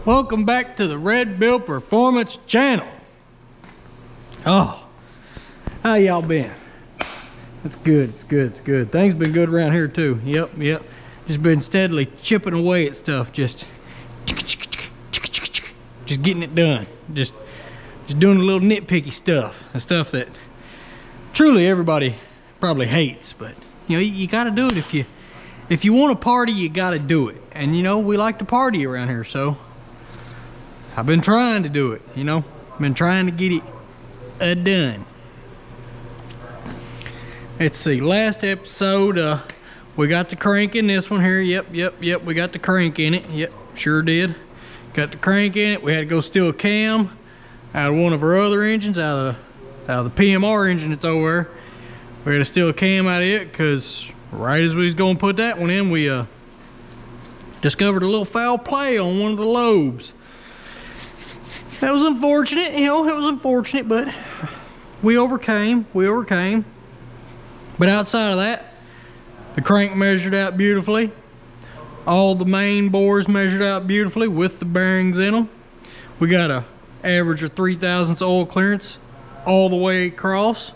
Welcome back to the Red Bill Performance channel. Oh, how y'all been? It's good, it's good, it's good. Things been good around here too. Yep. Just been steadily chipping away at stuff, just getting it done. Just doing a little nitpicky stuff, the stuff that truly everybody probably hates, but you know, you gotta do it. If you want to party, you gotta do it. And you know, we like to party around here, so I've been trying to do it, you know. Been trying to get it done. Let's see, last episode, we got the crank in this one here. Yep, we got the crank in it. Yep, sure did. Got the crank in it. We had to go steal a cam out of one of our other engines, out of the PMR engine that's over there. We had to steal a cam out of it because right as we was going to put that one in, we discovered a little foul play on one of the lobes. That was unfortunate, you know, it was unfortunate, but we overcame. But outside of that, the crank measured out beautifully. All the main bores measured out beautifully with the bearings in them. We got a average of 3/1000 oil clearance all the way across.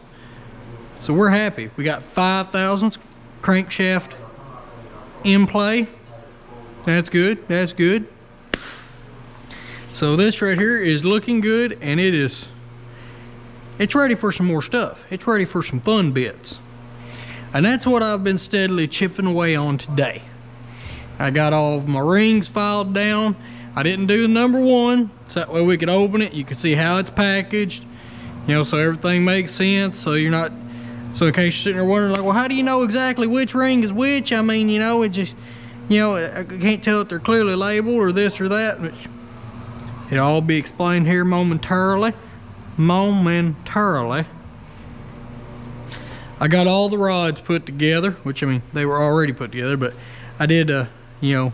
So we're happy. We got 5/1000 crankshaft in play. That's good, that's good. So this right here is looking good, and it's ready for some more stuff. It's ready for some fun bits. And that's what I've been steadily chipping away on today. I got all of my rings filed down. I didn't do the number one, so that way we could open it. You can see how it's packaged, you know, so everything makes sense. So you're not, so in case you're sitting there wondering like, well, how do you know exactly which ring is which? I mean, you know, it just, you know, I can't tell if they're clearly labeled or this or that. But it'll all be explained here momentarily. I got all the rods put together, which I mean, they were already put together, but I did, you know,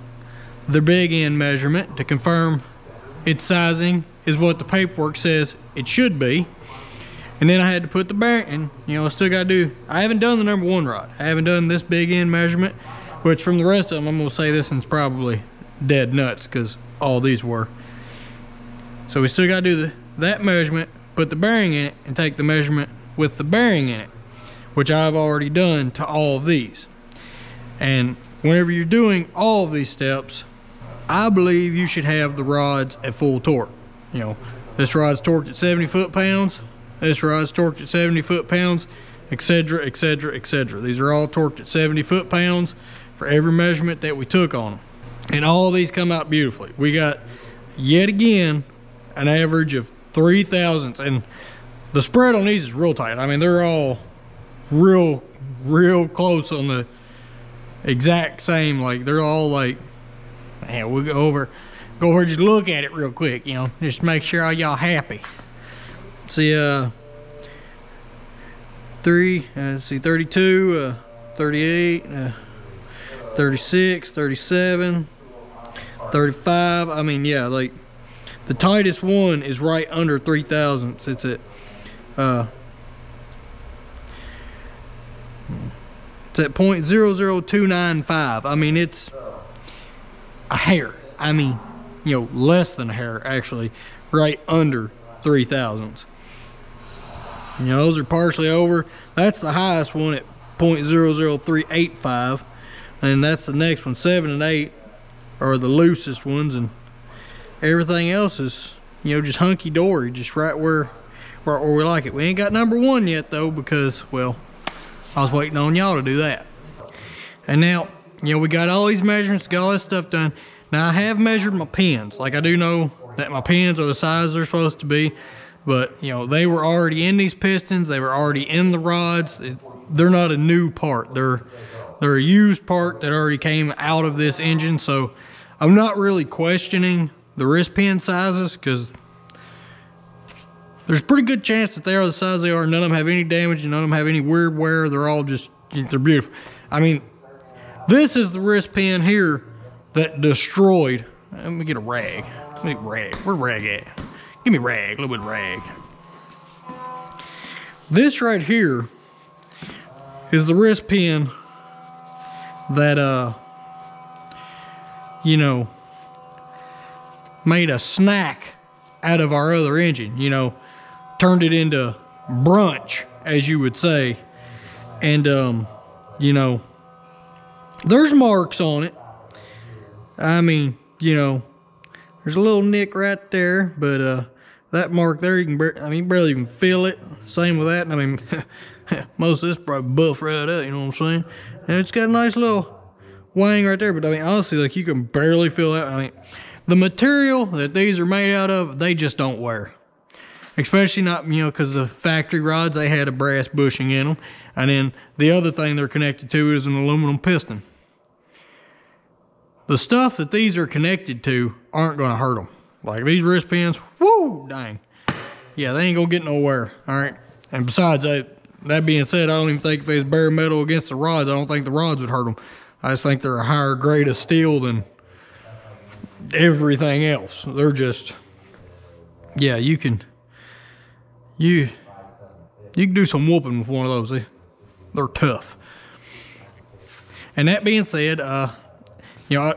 the big end measurement to confirm its sizing is what the paperwork says it should be. And then I had to put the bearing, and you know, I still got to do, I haven't done the number one rod. I haven't done this big end measurement, which from the rest of them, I'm going to say this one's probably dead nuts because all these were. So we still got to do that measurement, put the bearing in it, and take the measurement with the bearing in it, which I've already done to all of these. And whenever you're doing all of these steps, I believe you should have the rods at full torque. You know, this rod's torqued at 70 foot-pounds, this rod's torqued at 70 foot-pounds, etc., etc., etc. These are all torqued at 70 foot-pounds for every measurement that we took on them. And all of these come out beautifully. We got, yet again, an average of 3/1000, and the spread on these is real tight. I mean, they're all real close on the exact same, like they're all like, man, we'll go over just look at it real quick, you know, just make sure all y'all happy. See, 32, 38, 36, 37, 35. I mean, yeah, like the tightest one is right under 3/1000. It's at it's at 0.00295. I mean, it's a hair. I mean, you know, less than a hair actually, right under 3/1000. You know, those are partially over. That's the highest one at 0.00385, and that's the next one. 7 and 8 are the loosest ones, and everything else is, you know, just hunky-dory, just right where we like it. We ain't got number one yet though, because, well, I was waiting on y'all to do that. And now, you know, we got all these measurements, got all this stuff done. Now I have measured my pins. Like, I do know that my pins are the size they're supposed to be, but you know, they were already in these pistons, they were already in the rods. They're not a new part. They're a used part that already came out of this engine. So I'm not really questioning the wrist pin sizes, because there's a pretty good chance that they are the size they are. None of them have any damage, and none of them have any weird wear. They're all just, they're beautiful. I mean, this is the wrist pin here that destroyed. Let me get a rag. Let me get rag. Where's rag at? Give me rag, a little bit of rag. This right here is the wrist pin that, you know, made a snack out of our other engine, you know, turned it into brunch, as you would say. And, you know, there's marks on it. I mean, you know, there's a little nick right there, but that mark there, you can barely even feel it. Same with that. I mean, most of this probably buff right up, you know what I'm saying? And it's got a nice little wang right there, but I mean, honestly, like, you can barely feel that. I mean, the material that these are made out of, they just don't wear. Especially not, you know, because the factory rods, they had a brass bushing in them. And then the other thing they're connected to is an aluminum piston. The stuff that these are connected to aren't going to hurt them. Like these wrist pins, whoo, dang. Yeah, they ain't going to get nowhere, all right? And besides, that being said, I don't even think if it was bare metal against the rods, I don't think the rods would hurt them. I just think they're a higher grade of steel than everything else. They're just, yeah, you can do some whooping with one of those. They're tough. And that being said, you know,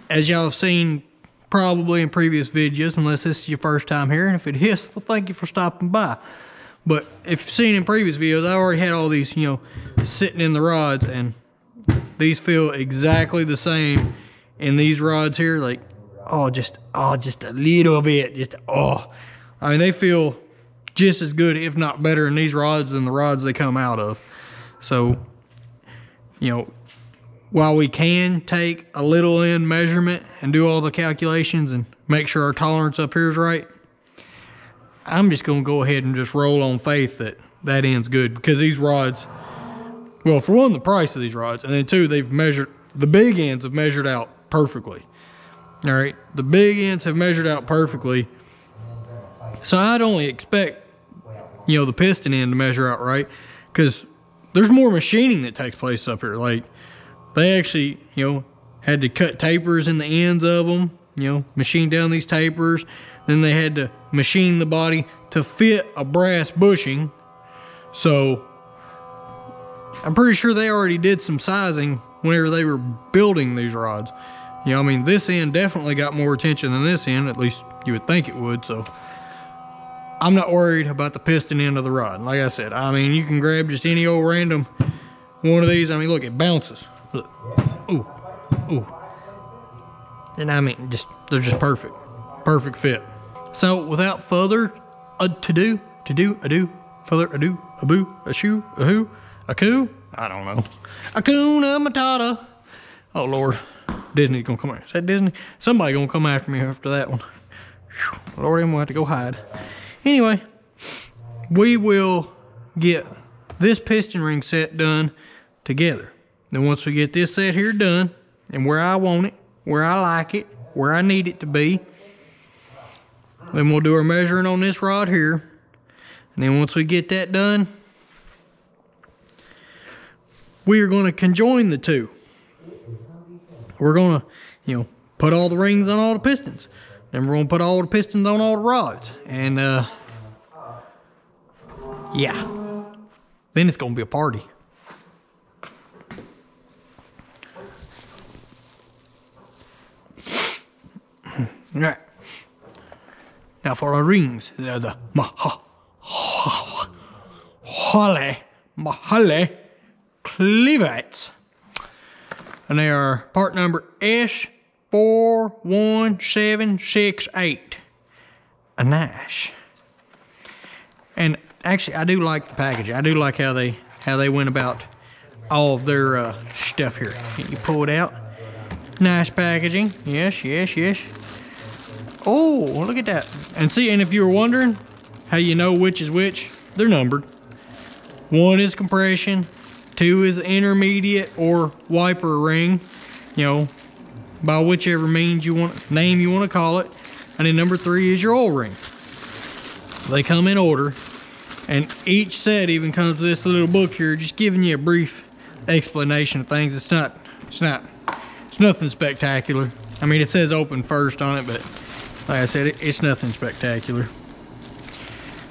as y'all have seen probably in previous videos, unless this is your first time here, and if it is, well, thank you for stopping by. But if you've seen in previous videos, I already had all these, you know, sitting in the rods, and these feel exactly the same in these rods here. Like, just a little bit, I mean, they feel just as good, if not better, in these rods than the rods they come out of. So, you know, while we can take a little end measurement and do all the calculations and make sure our tolerance up here is right, I'm just going to go ahead and just roll on faith that that end's good, because these rods, well, for one, the price of these rods, and then two, the big ends have measured out perfectly. All right, the big ends have measured out perfectly. So I'd only expect, you know, the piston end to measure out right, because there's more machining that takes place up here. Like, they actually, you know, had to cut tapers in the ends of them, you know, machine down these tapers. Then they had to machine the body to fit a brass bushing. So I'm pretty sure they already did some sizing whenever they were building these rods. You know, I mean, this end definitely got more attention than this end, at least you would think it would. So I'm not worried about the piston end of the rod. Like I said, I mean, you can grab just any old random one of these. I mean, look, it bounces. Look. Ooh, ooh. And I mean, they're just perfect. Perfect fit. So without further ado, a boo, a shoe, a who, a coo, I don't know. Hakuna Matata. Oh, Lord. Disney's gonna come out. Is that Disney? Somebody gonna come after me after that one. Whew. Lord, I'm gonna have to go hide. Anyway, we will get this piston ring set done together. Then once we get this set here done, and where I want it, where I like it, where I need it to be, then we'll do our measuring on this rod here. And then once we get that done, we are going to conjoin the two. We're going to, you know, put all the rings on all the pistons. Then we're going to put all the pistons on all the rods. And, yeah. Then it's going to be a party. All right. Now for our rings, they're the Mahale cleavates. And they are part number S41768. A Nash. And actually, I do like the packaging. I do like how they went about all of their stuff here. Can you pull it out? Nice packaging. Yes, yes, yes. Oh, look at that. And see, and if you were wondering how you know which is which, they're numbered. 1 is compression, 2 is intermediate or wiper ring, you know, by whichever name you want to call it. And then number 3 is your oil ring. They come in order, and each set even comes with this little book here, just giving you a brief explanation of things. It's nothing spectacular. I mean, it says open first on it, but like I said, it's nothing spectacular.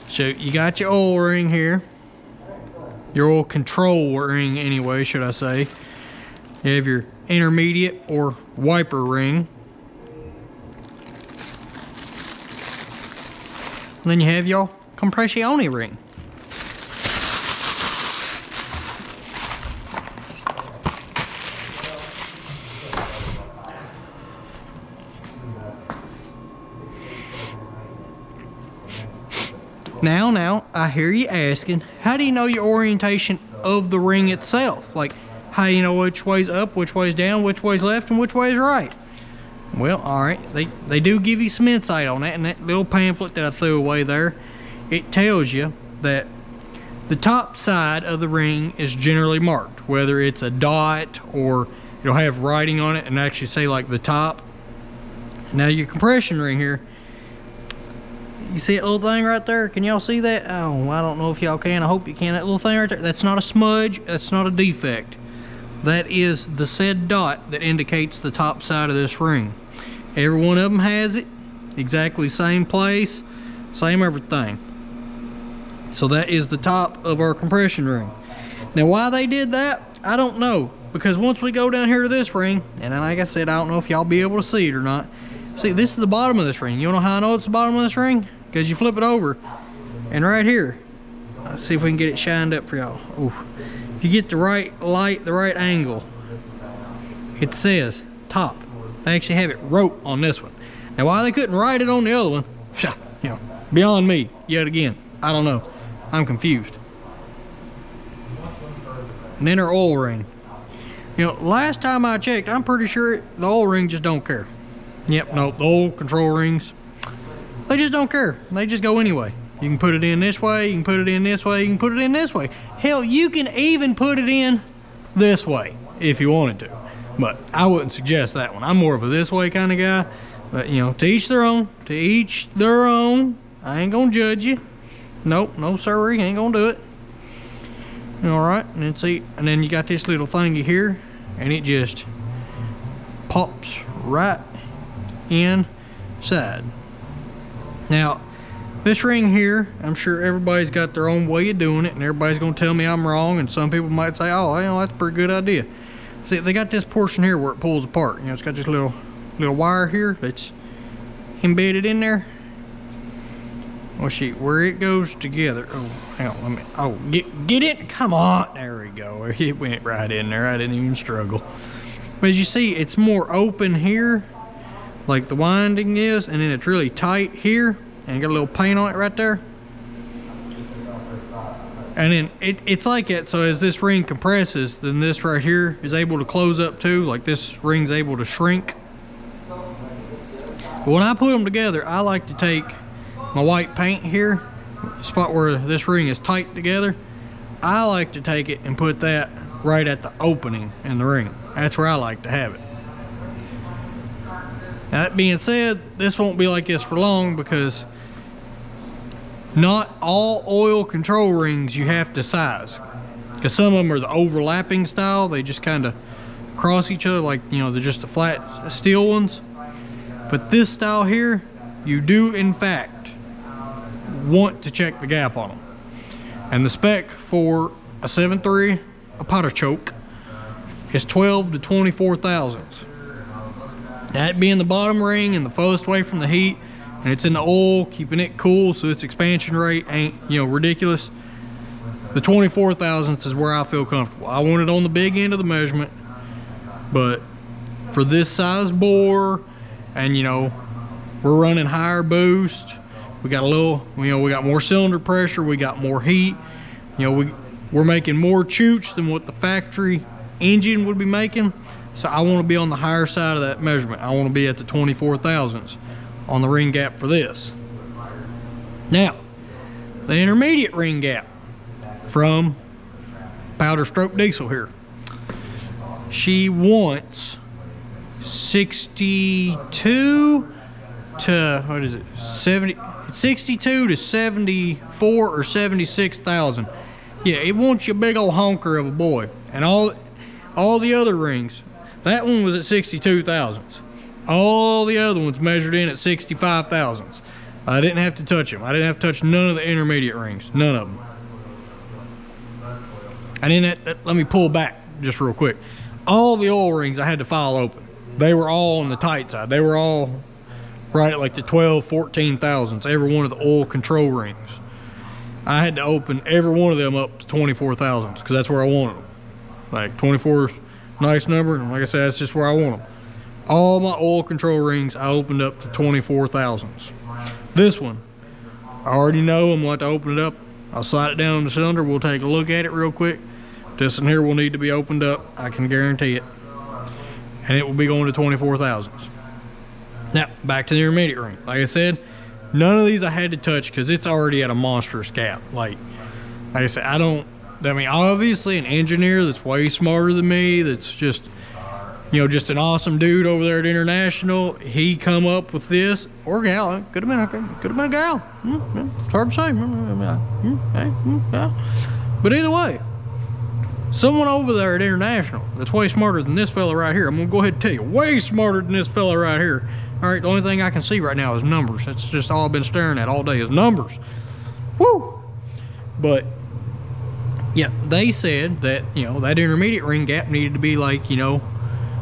So you got your oil ring here. Your oil control ring anyway, should I say. You have your intermediate or wiper ring. And then you have your compressione ring. Now, I hear you asking, how do you know your orientation of the ring itself? Like, how do you know which way's up, which way's down, which way's left, and which way's right? Well, all right, they do give you some insight on that, and that little pamphlet that I threw away there, it tells you that the top side of the ring is generally marked, whether it's a dot or it'll have writing on it and actually say like the top. Now your compression ring here, you see that little thing right there? Can y'all see that? Oh, I don't know if y'all can. I hope you can. That little thing right there, that's not a smudge. That's not a defect. That is the said dot that indicates the top side of this ring. Every one of them has it. Exactly same place, same everything. So that is the top of our compression ring. Now why they did that, I don't know. Because once we go down here to this ring, and like I said, I don't know if y'all be able to see it or not. See, this is the bottom of this ring. You wanna know how I know it's the bottom of this ring? Because you flip it over, and right here, let's see if we can get it shined up for y'all. If you get the right light, the right angle, it says top. They actually have it wrote on this one. Now why they couldn't write it on the other one, you know, beyond me, yet again. I don't know. I'm confused. And then our oil ring. You know, last time I checked, I'm pretty sure the oil ring just don't care. Yep, no, the oil control rings, they just don't care. They just go anyway. You can put it in this way, you can put it in this way, you can put it in this way. Hell, you can even put it in this way if you wanted to. But I wouldn't suggest that one. I'm more of a this way kind of guy. But, you know, to each their own. To each their own. I ain't gonna judge you. Nope, no sirree, ain't gonna do it. Alright, and then see, and then you got this little thingy here, and it just pops right inside. Now, this ring here, I'm sure everybody's got their own way of doing it, and everybody's gonna tell me I'm wrong, and some people might say, oh, you know, that's a pretty good idea. See, they got this portion here where it pulls apart. You know, it's got this little wire here that's embedded in there. Well, see, where it goes together. Oh, hang on, let me, oh, get it, come on. There we go, it went right in there. I didn't even struggle. But as you see, it's more open here, like the winding is, and then it's really tight here, and got a little paint on it right there. And then it's like that, so as this ring compresses, then this right here is able to close up too, like this ring's able to shrink. But when I put them together, I like to take my white paint here, the spot where this ring is tight together, I like to take it and put that right at the opening in the ring. That's where I like to have it. Now, that being said, this won't be like this for long because not all oil control rings you have to size. Because some of them are the overlapping style, they just kind of cross each other, like, you know, they're just the flat steel ones. But this style here, you do in fact want to check the gap on them. And the spec for a 7.3, a Powerstroke, is 12 to 24 thousandths. That being the bottom ring and the furthest away from the heat, and it's in the oil, keeping it cool so its expansion rate ain't, you know, ridiculous. The 24 thousandths is where I feel comfortable. I want it on the big end of the measurement, but for this size bore, and you know, we're running higher boost, we got a little, you know, we got more cylinder pressure, we got more heat, you know, we're making more chooch than what the factory engine would be making. So I want to be on the higher side of that measurement. I want to be at the 24 thousandths on the ring gap for this. Now, the intermediate ring gap from Powerstroke Diesel here. She wants 62 to, what is it, 62 to 74 or 76,000. Yeah, it wants you a big old honker of a boy. And all the other rings, that one was at 62 thousandths. All the other ones measured in at 65 thousandths. I didn't have to touch them. I didn't have to touch none of the intermediate rings. None of them. And then let me pull back just real quick. All the oil rings I had to file open. They were all on the tight side. They were all right at like the 12, 14 thousandths, every one of the oil control rings. I had to open every one of them up to 24 thousandths because that's where I wanted them. Like 24 is a nice number, and like I said, that's just where I want them. All my oil control rings, I opened up to 24 thousandths. This one, I already know I'm going to open it up. I'll slide it down in the cylinder. We'll take a look at it real quick. This in here will need to be opened up. I can guarantee it. And it will be going to 24 thousandths. Now, back to the intermediate ring. Like I said, none of these I had to touch because it's already at a monstrous gap. Like I said, I mean, obviously an engineer that's way smarter than me, that's just, you know, just an awesome dude over there at International, he come up with this, or gal, it could have been a gal. It's hard to say. But either way, someone over there at International that's way smarter than this fella right here. I'm gonna go ahead and tell you, way smarter than this fella right here. All right, the only thing I can see right now is numbers. That's just all I've been staring at all day is numbers. Woo! But yeah, they said that, you know, that intermediate ring gap needed to be like, you know,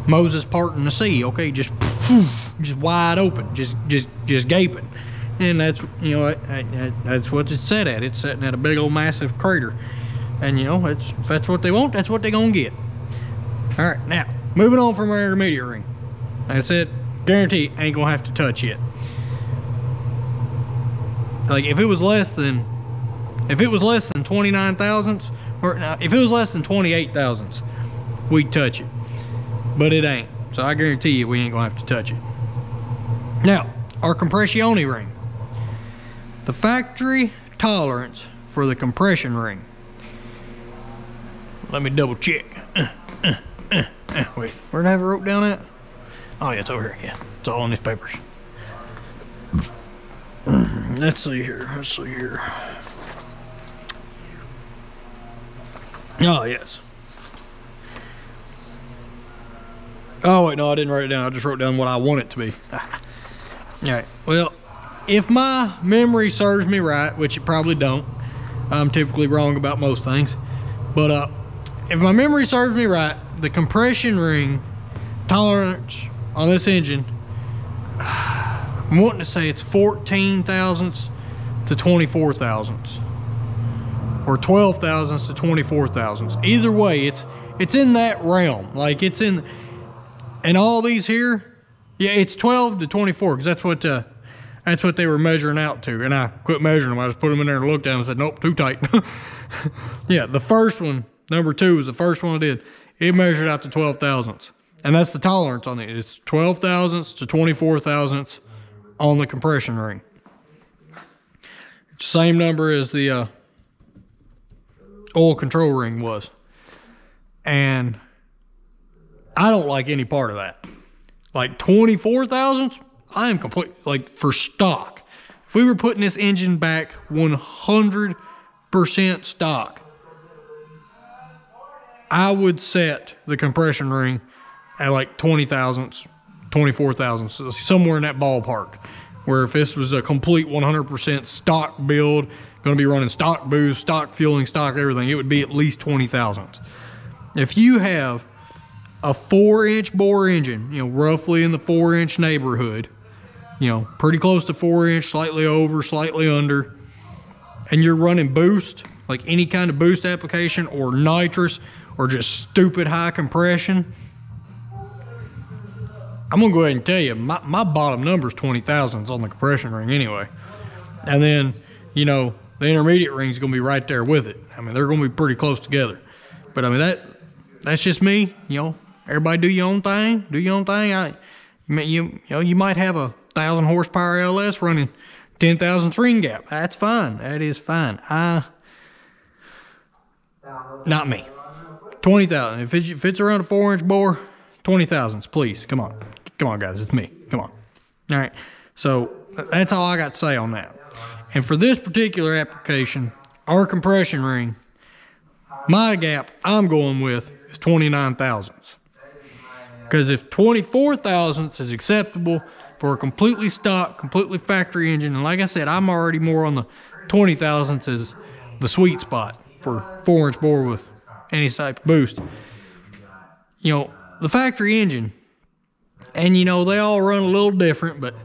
Moses parting the sea. Okay, just wide open, just gaping. And that's, you know, that's what it's set at. It's sitting at a big old massive crater. And you know, if that's what they want, that's what they're gonna get. All right, now moving on from our intermediate ring. That's it. Guarantee ain't gonna have to touch it. Like if it was less than 29 thousandths, or no, if it was less than 28 thousandths, we'd touch it. But it ain't. So I guarantee you we ain't gonna have to touch it. Now, our compressione ring. The factory tolerance for the compression ring. Let me double check. Wait, where'd I have it wrote down at? Oh yeah, it's over here. Yeah, it's all on these papers. Let's see here. Oh, yes. Oh, wait, no, I didn't write it down. I just wrote down what I want it to be. All right, well, if my memory serves me right, which it probably don't, I'm typically wrong about most things, but if my memory serves me right, the compression ring tolerance on this engine, I'm wanting to say it's 14 thousandths to 24 thousandths, or 12 thousandths to 24 thousandths. Either way, it's in that realm. Like it's in, and all these here, yeah, it's 12 to 24 because that's what they were measuring out to. And I quit measuring them. I just put them in there and looked at them and said, nope, too tight. Yeah, the first one, number 2 was the first one I did. It measured out to 12 thousandths. And that's the tolerance on it. It's 12 thousandths to 24 thousandths on the compression ring. Same number as the oil control ring was. And I don't like any part of that. Like 24 thousandths, I am complete, like for stock. If we were putting this engine back 100% stock, I would set the compression ring at like 20 thousandths, 24 thousandths, somewhere in that ballpark. Where if this was a complete 100% stock build, going to be running stock boost, stock fueling, stock everything, it would be at least 20 thousandths. If you have a 4-inch bore engine, you know, roughly in the 4-inch neighborhood, you know, pretty close to 4-inch, slightly over, slightly under, and you're running boost, like any kind of boost application, or nitrous, or just stupid high compression, I'm going to go ahead and tell you, my bottom number is 20 thousandths on the compression ring anyway. And then, you know, the intermediate ring is going to be right there with it. I mean, they're going to be pretty close together. But I mean, that's just me. You know, everybody do your own thing. Do your own thing. You know, you might have a 1,000 horsepower LS running 10 thousandths ring gap. That's fine. That is fine. Not me. 20,000. If it's around a 4-inch bore, 20 thousandths, please. Come on. Come on, guys. It's me. Come on. All right. So that's all I got to say on that. And for this particular application, our compression ring, my gap I'm going with is 29 thousandths. Because if 24 thousandths is acceptable for a completely stock, completely factory engine, and like I said, I'm already more on the 20 thousandths is the sweet spot for 4-inch bore with any type of boost. You know, the factory engine, and you know, they all run a little different, but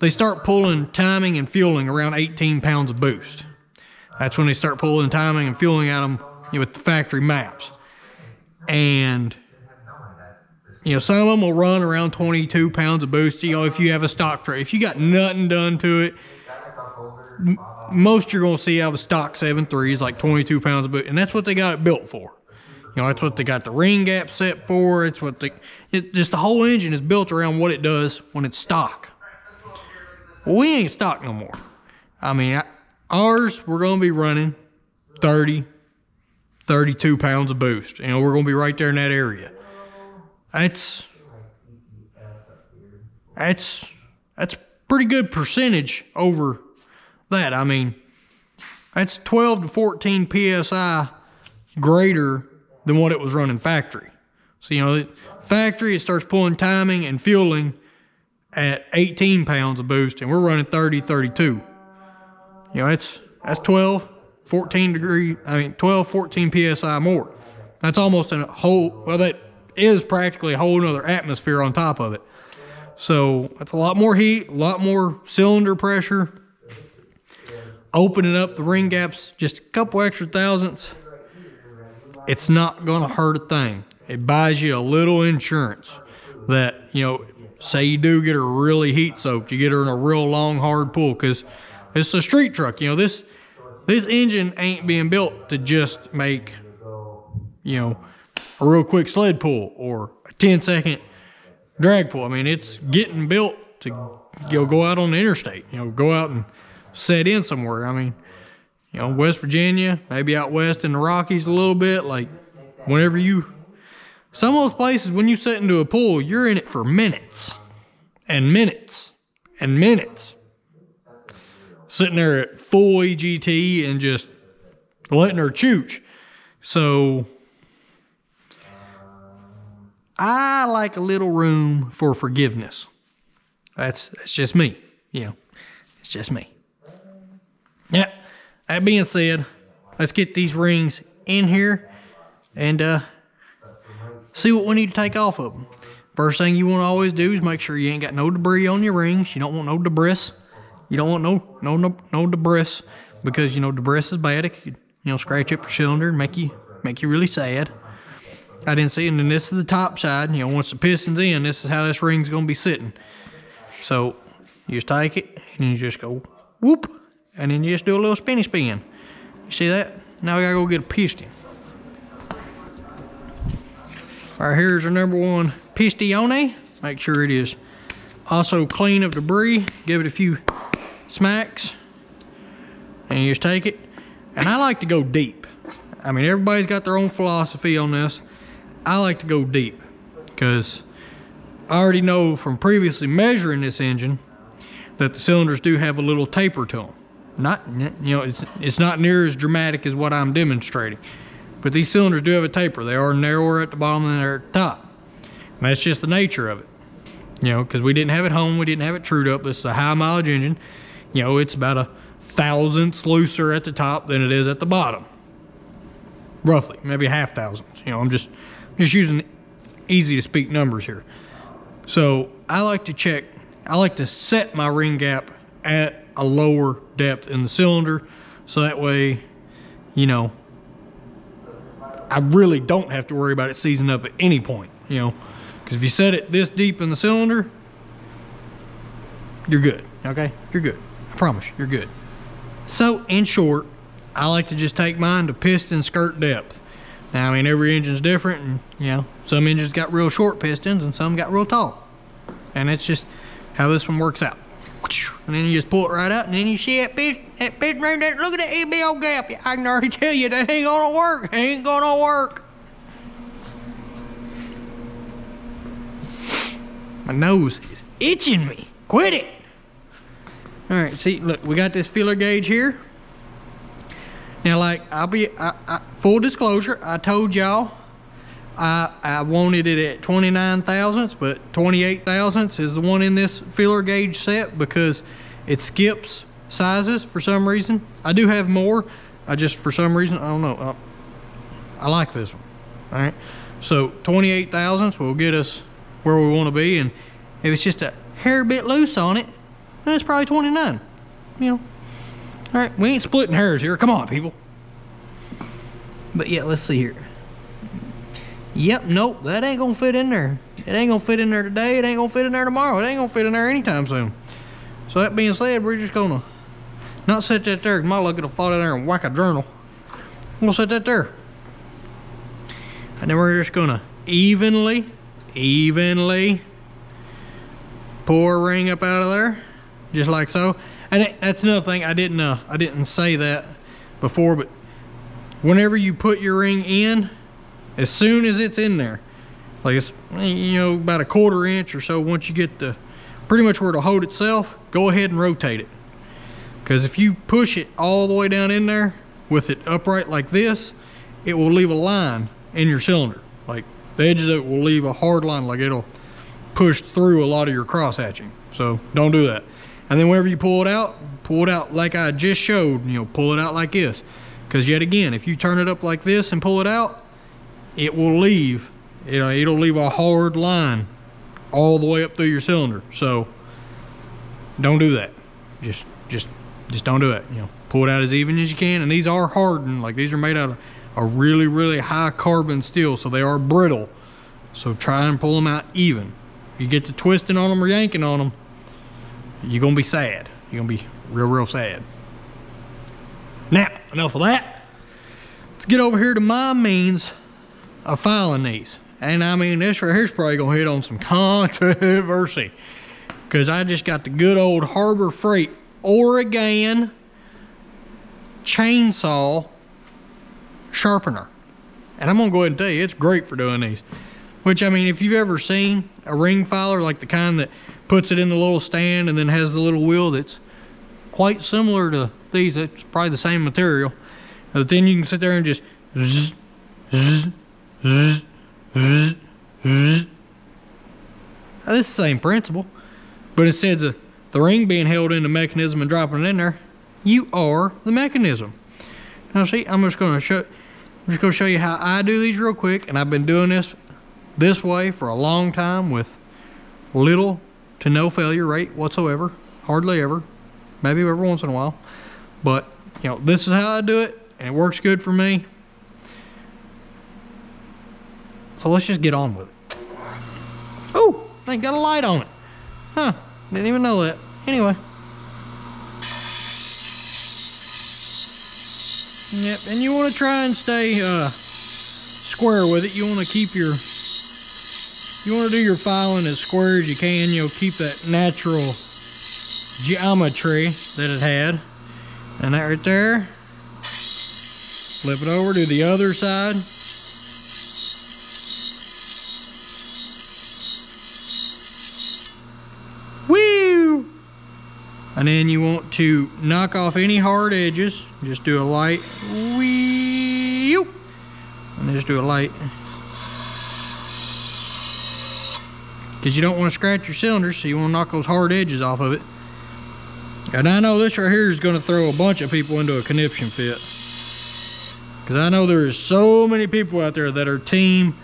they start pulling timing and fueling around 18 pounds of boost. That's when they start pulling timing and fueling at them, you know, with the factory maps. And, you know, some of them will run around 22 pounds of boost, you know, if you have a stock tray. If you got nothing done to it, most you're going to see out of a stock 7.3 is like 22 pounds of boost. And that's what they got it built for. You know, that's what they got the ring gap set for. It's what just the whole engine is built around what it does when it's stock. Well, we ain't stock no more. I mean, ours, we're going to be running 30, 32 pounds of boost. You know, we're going to be right there in that area. That's pretty good percentage over that. I mean, that's 12 to 14 PSI greater than what it was running factory. So, you know, factory, it starts pulling timing and fueling at 18 pounds of boost, and we're running 30, 32. You know, that's 12, 14 PSI more. That's almost a whole, well, that is practically a whole nother atmosphere on top of it. So that's a lot more heat, a lot more cylinder pressure, opening up the ring gaps just a couple extra thousandths. It's not going to hurt a thing. It buys you a little insurance that, you know, say you do get her really heat soaked, you get her in a real long, hard pull, because it's a street truck. You know, this engine ain't being built to just make, you know, a real quick sled pull or a 10-second drag pull. I mean, it's getting built to, you know, go out on the interstate, you know, go out and set in somewhere. I mean, you know, West Virginia, maybe out west in the Rockies a little bit, like whenever some of those places, when you set into a pool, you're in it for minutes and minutes and minutes. Sitting there at full EGT and just letting her chooch. So I like a little room for forgiveness. That's just me, you know. It's just me. Yeah. That being said, let's get these rings in here and see what we need to take off of them. First thing you want to always do is make sure you ain't got no debris on your rings. You don't want no debris. You don't want no debris, because, you know, debris is bad. It could, you know, scratch up your cylinder and make you really sad. I didn't see it, and then this is the top side. You know, once the piston's in, this is how this ring's going to be sitting. So you just take it and you just go whoop, and then you just do a little spinny spin. You see that? Now we gotta go get a piston. All right, here's our number one pistone. Make sure it is also clean of debris. Give it a few smacks, and you just take it. And I like to go deep. I mean, everybody's got their own philosophy on this. I like to go deep because I already know from previously measuring this engine that the cylinders do have a little taper to them. Not, you know, it's not near as dramatic as what I'm demonstrating, but these cylinders do have a taper. They are narrower at the bottom than they're at the top. And that's just the nature of it. You know, because we didn't have it home, we didn't have it trued up. This is a high mileage engine. You know, it's about 1/1000th looser at the top than it is at the bottom. Roughly, maybe 0.5 You know, I'm just using easy to speak numbers here. So I like to set my ring gap at a lower depth in the cylinder, so that way, you know, I really don't have to worry about it seizing up at any point, you know, because if you set it this deep in the cylinder, you're good, okay? You're good. I promise you, you're good. So in short, I like to just take mine to piston skirt depth. Now, I mean, every engine's different, and, you know, some engines got real short pistons and some got real tall. And it's just how this one works out. And then you just pull it right out, and then you see that piston right there. Look at that EBO gap. I can already tell you that ain't gonna work. It ain't gonna work. My nose is itching me. Quit it. All right, see, look, we got this feeler gauge here. Now, like, full disclosure, I told y'all I wanted it at 29 thousandths, but 28 thousandths is the one in this feeler gauge set because it skips sizes for some reason. I do have more. I just, for some reason, I don't know. I like this one. All right. So 28 thousandths will get us where we want to be. And if it's just a hair bit loose on it, then it's probably 29. You know. All right, we ain't splitting hairs here. Come on, people. But yeah, let's see here. Yep, nope, that ain't gonna fit in there. It ain't gonna fit in there today. It ain't gonna fit in there tomorrow. It ain't gonna fit in there anytime soon. So that being said, we're just gonna not set that there. My luck, it'll fall down there and whack a journal. We'll set that there. And then we're just gonna evenly pour a ring up out of there, just like so. And that's another thing, I didn't say that before, but whenever you put your ring in, as soon as it's in there, like it's, you know, about a 1/4 inch or so, once you get the pretty much where it'll hold itself, go ahead and rotate it. Because if you push it all the way down in there with it upright like this, it will leave a line in your cylinder. Like the edges of it will leave a hard line, like it'll push through a lot of your cross hatching. So don't do that. And then whenever you pull it out like I just showed, you know, pull it out like this. Because yet again, if you turn it up like this and pull it out, it will leave, you know, it'll leave a hard line all the way up through your cylinder. So don't do that. Just don't do it. You know, pull it out as even as you can. And these are hardened, like these are made out of a really, really high carbon steel, so they are brittle. So try and pull them out even. If you get to twisting on them or yanking on them, you're gonna be sad. You're gonna be real, real sad. Now, enough of that. Let's get over here to my means of filing these. And I mean, this right here's probably gonna hit on some controversy, because I just got the good old Harbor Freight Oregon chainsaw sharpener. And I'm gonna go ahead and tell you, it's great for doing these. Which, I mean, if you've ever seen a ring filer, like the kind that puts it in the little stand and then has the little wheel that's quite similar to these, it's probably the same material. But then you can sit there and just zzz, zzz, zzz, zzz, zzz. Now, this is the same principle, but instead of the ring being held in the mechanism and dropping it in there, you are the mechanism. Now see, I'm just gonna show you how I do these real quick, and I've been doing this way for a long time with little to no failure rate whatsoever, hardly ever, maybe every once in a while. But you know, this is how I do it, and it works good for me. So let's just get on with it. Oh, they got a light on it. Huh, didn't even know that. Anyway. Yep, and you want to try and stay square with it. You want to do your filing as square as you can. You know, keep that natural geometry that it had. And that right there. Flip it over to the other side. Woo! And then you want to knock off any hard edges. Just do a light wee, and just do a light, because you don't want to scratch your cylinders, so you want to knock those hard edges off of it. And I know this right here is going to throw a bunch of people into a conniption fit, because I know there is so many people out there that are team,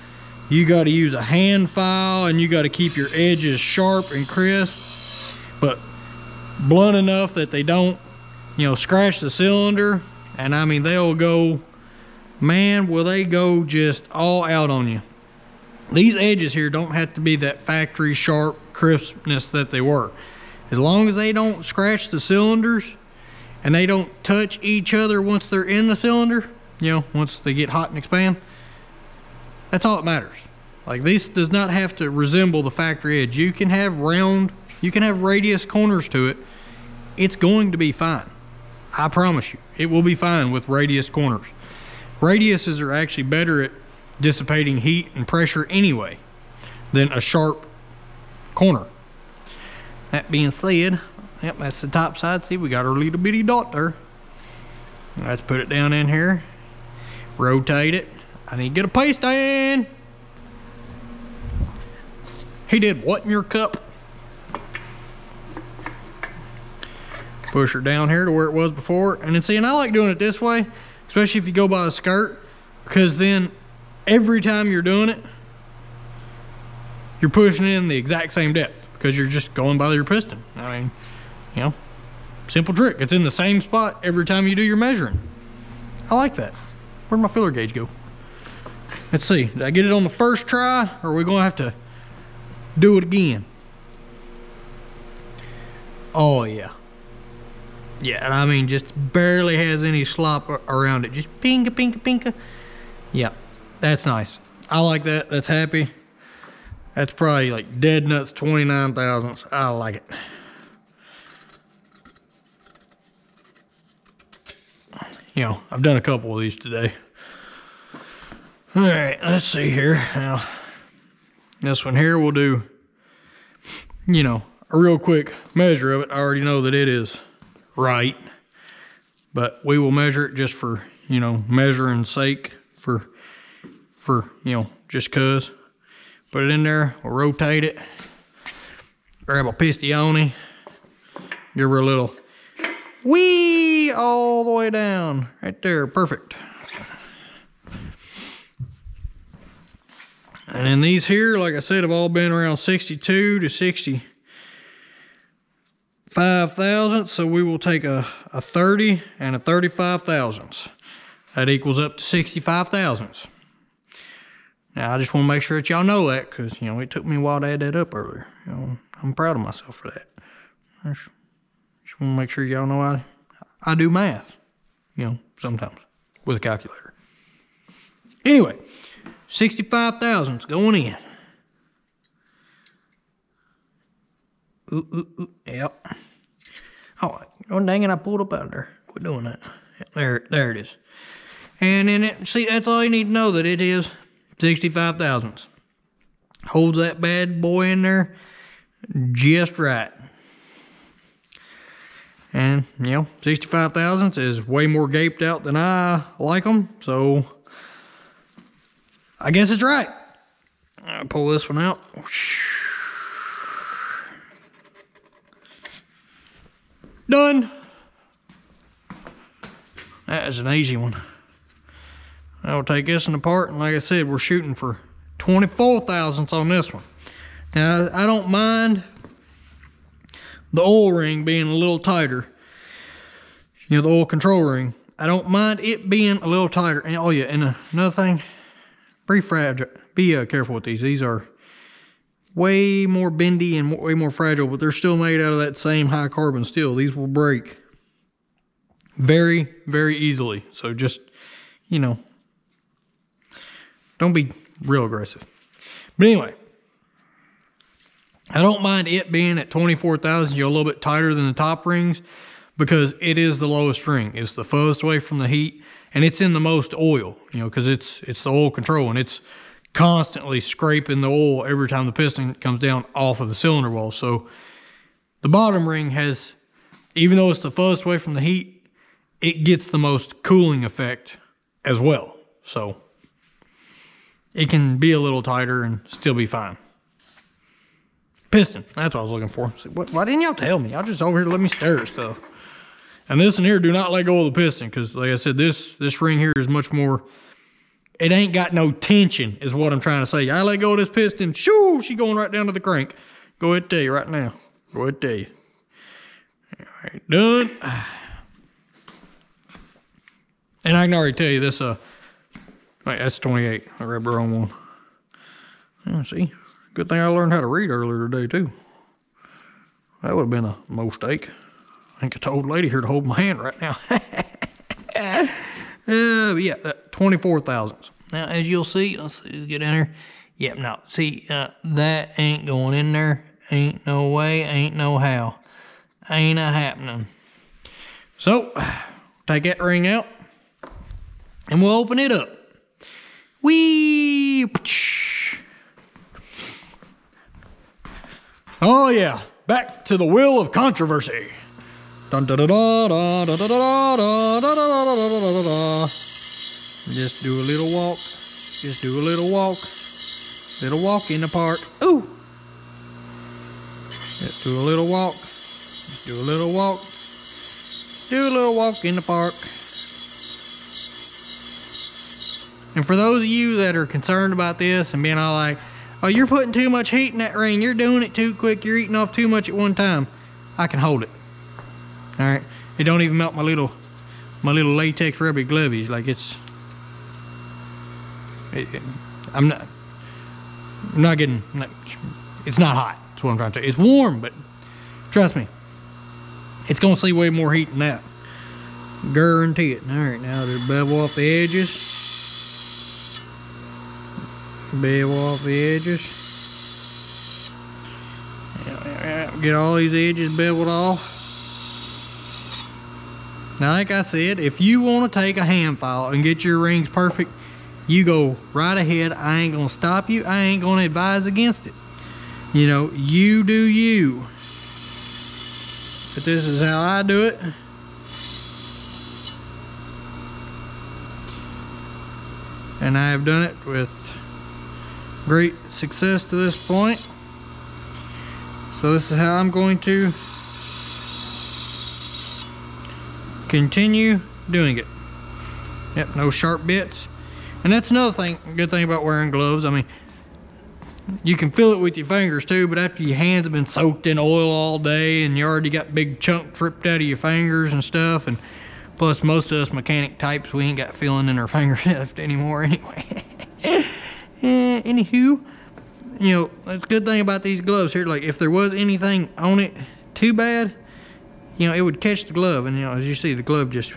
you got to use a hand file and you got to keep your edges sharp and crisp, but blunt enough that they don't, you know, scratch the cylinder. And I mean, they'll go, man, will they go just all out on you. These edges here don't have to be that factory sharp crispness that they were. As long as they don't scratch the cylinders and they don't touch each other once they're in the cylinder, you know, once they get hot and expand, that's all that matters. Like, this does not have to resemble the factory edge. You can have round, you can have radius corners to it. It's going to be fine. I promise you, it will be fine with radius corners. Radiuses are actually better at dissipating heat and pressure anyway than a sharp corner. That being said, yep, that's the top side. See, we got our little bitty dot there. Let's put it down in here. Rotate it. I need to get a pay stand. He did what in your cup? Push her down here to where it was before. And then see, and I like doing it this way, especially if you go by a skirt, because then every time you're doing it, you're pushing it in the exact same depth, because you're just going by your piston. I mean, You know, simple trick. It's in the same spot every time you do your measuring. I like that. Where'd my filler gauge go? Let's see. Did I get it on the first try, or are we gonna have to do it again? Oh yeah. Yeah, and I mean, just barely has any slop around it. Just pinka, pinka, pinka. Yeah, that's nice. I like that. That's happy. That's probably like dead nuts 29 thousandths. I like it. You know, I've done a couple of these today. All right, let's see here. Now, this one here we'll do, you know, a real quick measure of it. I already know that it is right, but we will measure it just for, you know, measuring's sake, for you know, just cause. Put it in there, we'll rotate it, grab a pistione, give her a little whee all the way down, right there, perfect. And then these here, like I said, have all been around 62 to 65 thousandths, so we will take a 30 and a 35 thousandths. That equals up to 65 thousandths. Now, I just want to make sure that y'all know that, because, you know, it took me a while to add that up earlier. You know, I'm proud of myself for that. I just want to make sure y'all know I do math, you know, sometimes with a calculator. Anyway, 65 thousandths going in. Ooh, yep. Oh, dang it, I pulled up out of there. Quit doing that. There it is. And then see, that's all you need to know, that it is 65 thousandths. Holds that bad boy in there just right. And, you know, 65 thousandths is way more gaped out than I like them, so I guess it's right. I'll pull this one out. Done. That is an easy one. I'll take this one apart, and like I said, we're shooting for 24 thousandths on this one. Now, I don't mind the oil ring being a little tighter. You know, the oil control ring. I don't mind it being a little tighter. And oh yeah, and another thing, be careful with these. These are way more bendy and way more fragile, but they're still made out of that same high carbon steel. These will break very, very easily. So just, you know, don't be real aggressive. But anyway, I don't mind it being at 24,000, you know, a little bit tighter than the top rings, because it is the lowest ring. It's the furthest away from the heat, and it's in the most oil, you know, because it's the oil control, and it's constantly scraping the oil every time the piston comes down off of the cylinder wall. So the bottom ring has, even though it's the furthest away from the heat, it gets the most cooling effect as well. So it can be a little tighter and still be fine. Piston, that's what I was looking for. So why didn't y'all tell me? Y'all just over here let me stare at stuff. And this in here, do not let go of the piston, because like I said, this ring here is much more, it ain't got no tension is what I'm trying to say. I let go of this piston, shoo, she going right down to the crank. Go ahead and tell you right now. Go ahead and tell you. All right, done. And I can already tell you this, wait, that's 28. I grabbed the wrong one. Yeah, see? Good thing I learned how to read earlier today, too. That would have been a mistake. I think I told the lady here to hold my hand right now. But yeah, 24 thousandths. Now, as you'll see, let's get in here. Yep, no, see, that ain't going in there. Ain't no way, ain't no how. Ain't a happening. So, take that ring out, and we'll open it up. Whee! Oh yeah, back to the wheel of controversy. Dun, da, da, da, da, da, da, da, da, da, da, da, da. Just do a little walk. Just do a little walk. Little walk in the park. Ooh. Just do a little walk. Just do a little walk. Do a little walk in the park. And for those of you that are concerned about this and being all like, oh, you're putting too much heat in that ring, you're doing it too quick, you're eating off too much at one time, I can hold it. All right, it don't even melt my little latex rubber glovies. Like I'm not getting. It's not hot. That's what I'm trying to say. It's warm, but trust me, it's gonna see way more heat than that. Guarantee it. All right, now just bevel off the edges. Bevel off the edges. Get all these edges beveled off. Now, like I said, if you want to take a hand file and get your rings perfect, you go right ahead. I ain't gonna stop you. I ain't gonna advise against it. You know, you do you. But this is how I do it. And I have done it with great success to this point. So this is how I'm going to continue doing it. Yep, no sharp bits. And that's another thing, good thing about wearing gloves. I mean, you can feel it with your fingers too, but after your hands have been soaked in oil all day and you already got big chunks ripped out of your fingers and stuff, and plus most of us mechanic types, we ain't got feeling in our fingers left anymore anyway. Anywho, you know, that's a good thing about these gloves here. Like if there was anything on it too bad, you know, it would catch the glove, and you know, as you see, the glove just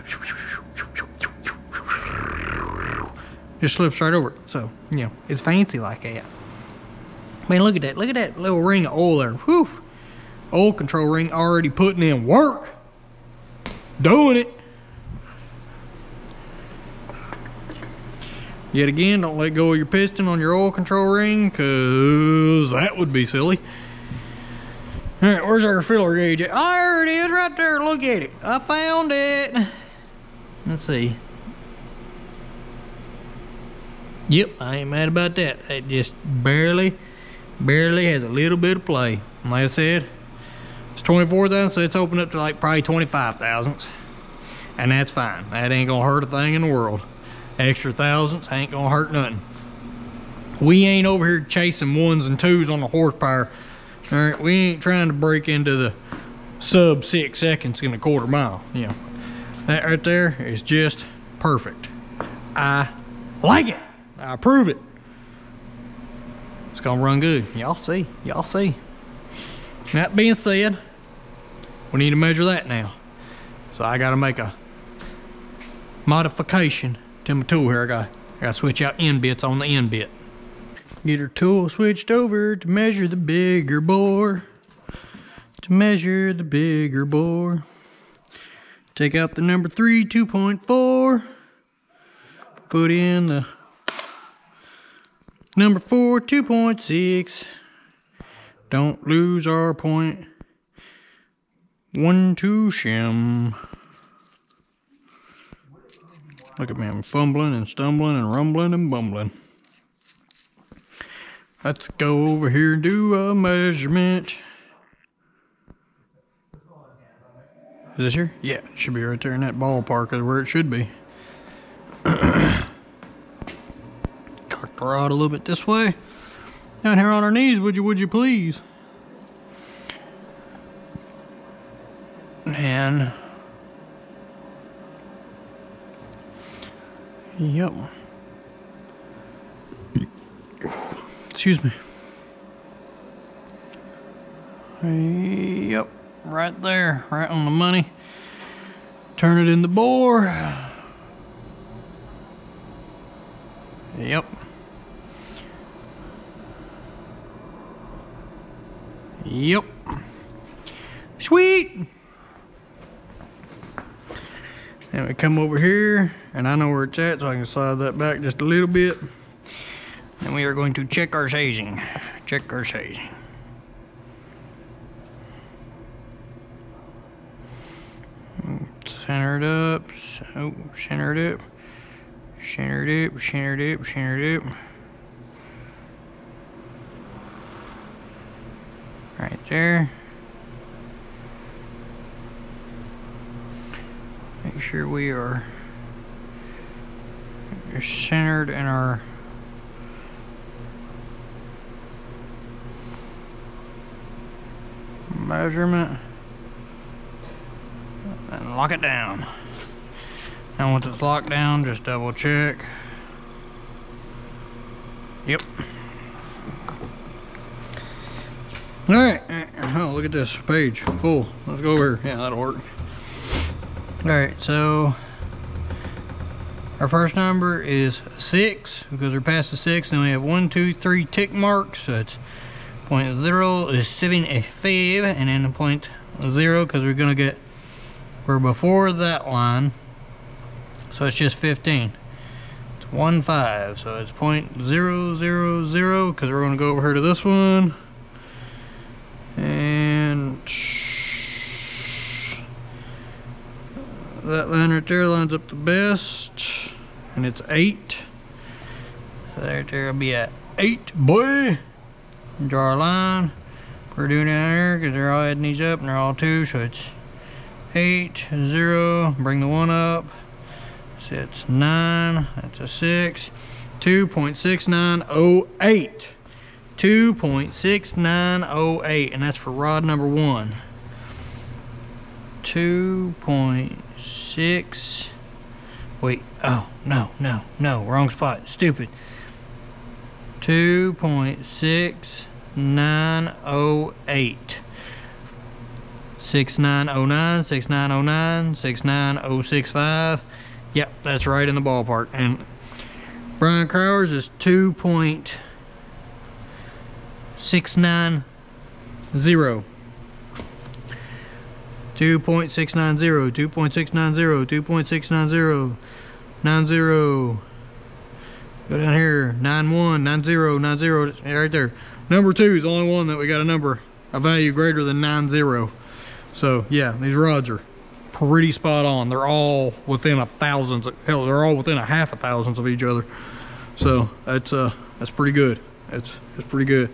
slips right over it. So, you know, it's fancy like that. Man, look at that. Look at that little ring of oil there. Whew. Oil control ring already putting in work. Doing it. Yet again, don't let go of your piston on your oil control ring, because that would be silly. All right, where's our filler gauge at? Oh, there it is right there. Look at it. I found it. Let's see. Yep, I ain't mad about that. It just barely has a little bit of play. Like I said, it's 24,000, so it's opened up to like probably 25 thousandths. And that's fine. That ain't gonna hurt a thing in the world. Extra thousandths ain't gonna hurt nothing. We ain't over here chasing ones and twos on the horsepower. All right, we ain't trying to break into the sub 6 seconds in a quarter mile. You know, that right there is just perfect. I like it. I approve it. It's gonna run good. Y'all see. Y'all see. That being said, we need to measure that now. So I gotta make a modification to my tool here. I gotta switch out end bits on the end bit. Get our tool switched over to measure the bigger bore. Take out the number 3 2.4. Put in the number 4 2.6. Don't lose our 0.12 shim. Look at me, I'm fumbling and stumbling and rumbling and bumbling. Let's go over here and do a measurement. Is this here? Yeah, it should be right there in that ballpark is where it should be. Cock the rod a little bit this way. Down here on our knees, would you please? And yep. Excuse me. Yep, right there, right on the money. Turn it in the bore. Yep. Yep. Sweet. And we come over here, and I know where it's at, so I can slide that back just a little bit. And we are going to check our sizing. Check our sizing. Center it up. So, center it up. Center it up, center it up, center it up. Right there. Make sure we are centered in our measurement. and lock it down. And once it's locked down, just double check. Yep. All right. Oh, look at this page full. Let's go over here. Yeah, that'll work. All right, so our first number is 6 because we're past the 6. Then we have 1, 2, 3 tick marks. So it's 0.0 is 75, and then the 0 because we're before that line. So it's just 15. It's 1, 5. So it's 0.000 because we're going to go over here to this one. And that line right there lines up the best, and it's 8. So there will be a 8, boy. Draw a line. We're doing it here because they're all adding these up, and they're all 2, so it's 8, 0. Bring the 1 up. So it's 9. That's a 6. 2.6908. 2.6908, and that's for rod number 1. 2.6. Wait, oh, no, wrong spot, stupid. 2.6908. 6909, 6909, 69065. Yep, that's right in the ballpark. And Brian Crower's is 2.690. 2.690, 2.690, 2.690, 90. Go down here, 91, 90, 90, right there. Number 2 is the only one that we got a value greater than 90. So yeah, these rods are pretty spot on. They're all within a thousandth. Hell, they're all within a half a thousandth of each other. So that's pretty good. That's pretty good.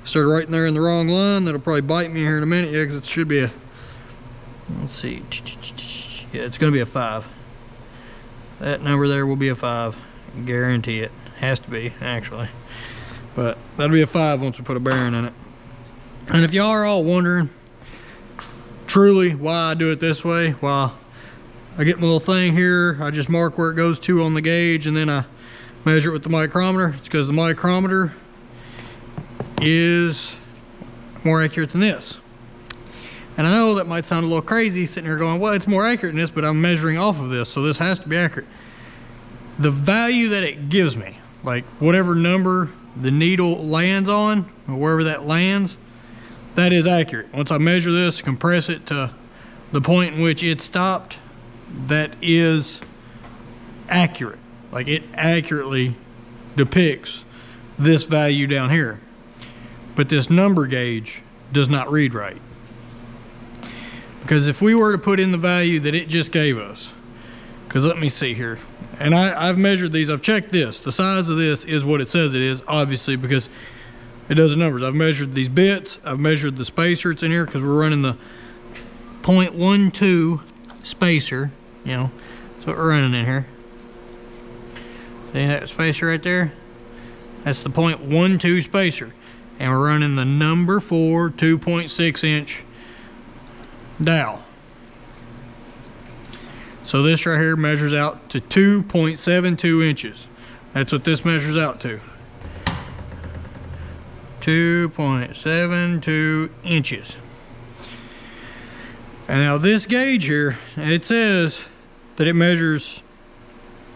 Started writing there in the wrong line. That'll probably bite me here in a minute. Yeah, because it should be a, let's see. Yeah, it's going to be a 5. That number there will be a 5. Guarantee it. Has to be, actually. But that'll be a 5 once we put a bearing in it. And if y'all are all wondering truly why I do it this way, well, I get my little thing here. I just mark where it goes to on the gauge, and then I measure it with the micrometer. It's because the micrometer is more accurate than this. And I know that might sound a little crazy sitting here going, well, it's more accurate than this, but I'm measuring off of this, so this has to be accurate. The value that it gives me, like whatever number the needle lands on, or wherever that lands, that is accurate. Once I measure this, compress it to the point in which it stopped, that is accurate. Like it accurately depicts this value down here. But this number gauge does not read right. Because if we were to put in the value that it just gave us, because let me see here, and I've measured these, I've checked this. The size of this is what it says it is, obviously, because it does the numbers. I've measured these bits, I've measured the spacer it's in here, because we're running the 0.12 spacer, you know, that's what we're running in here. See that spacer right there? That's the 0.12 spacer. And we're running the number 4 2.6 inch dowel. So this right here measures out to 2.72 inches. That's what this measures out to. 2.72 inches. And now this gauge here, it says that it measures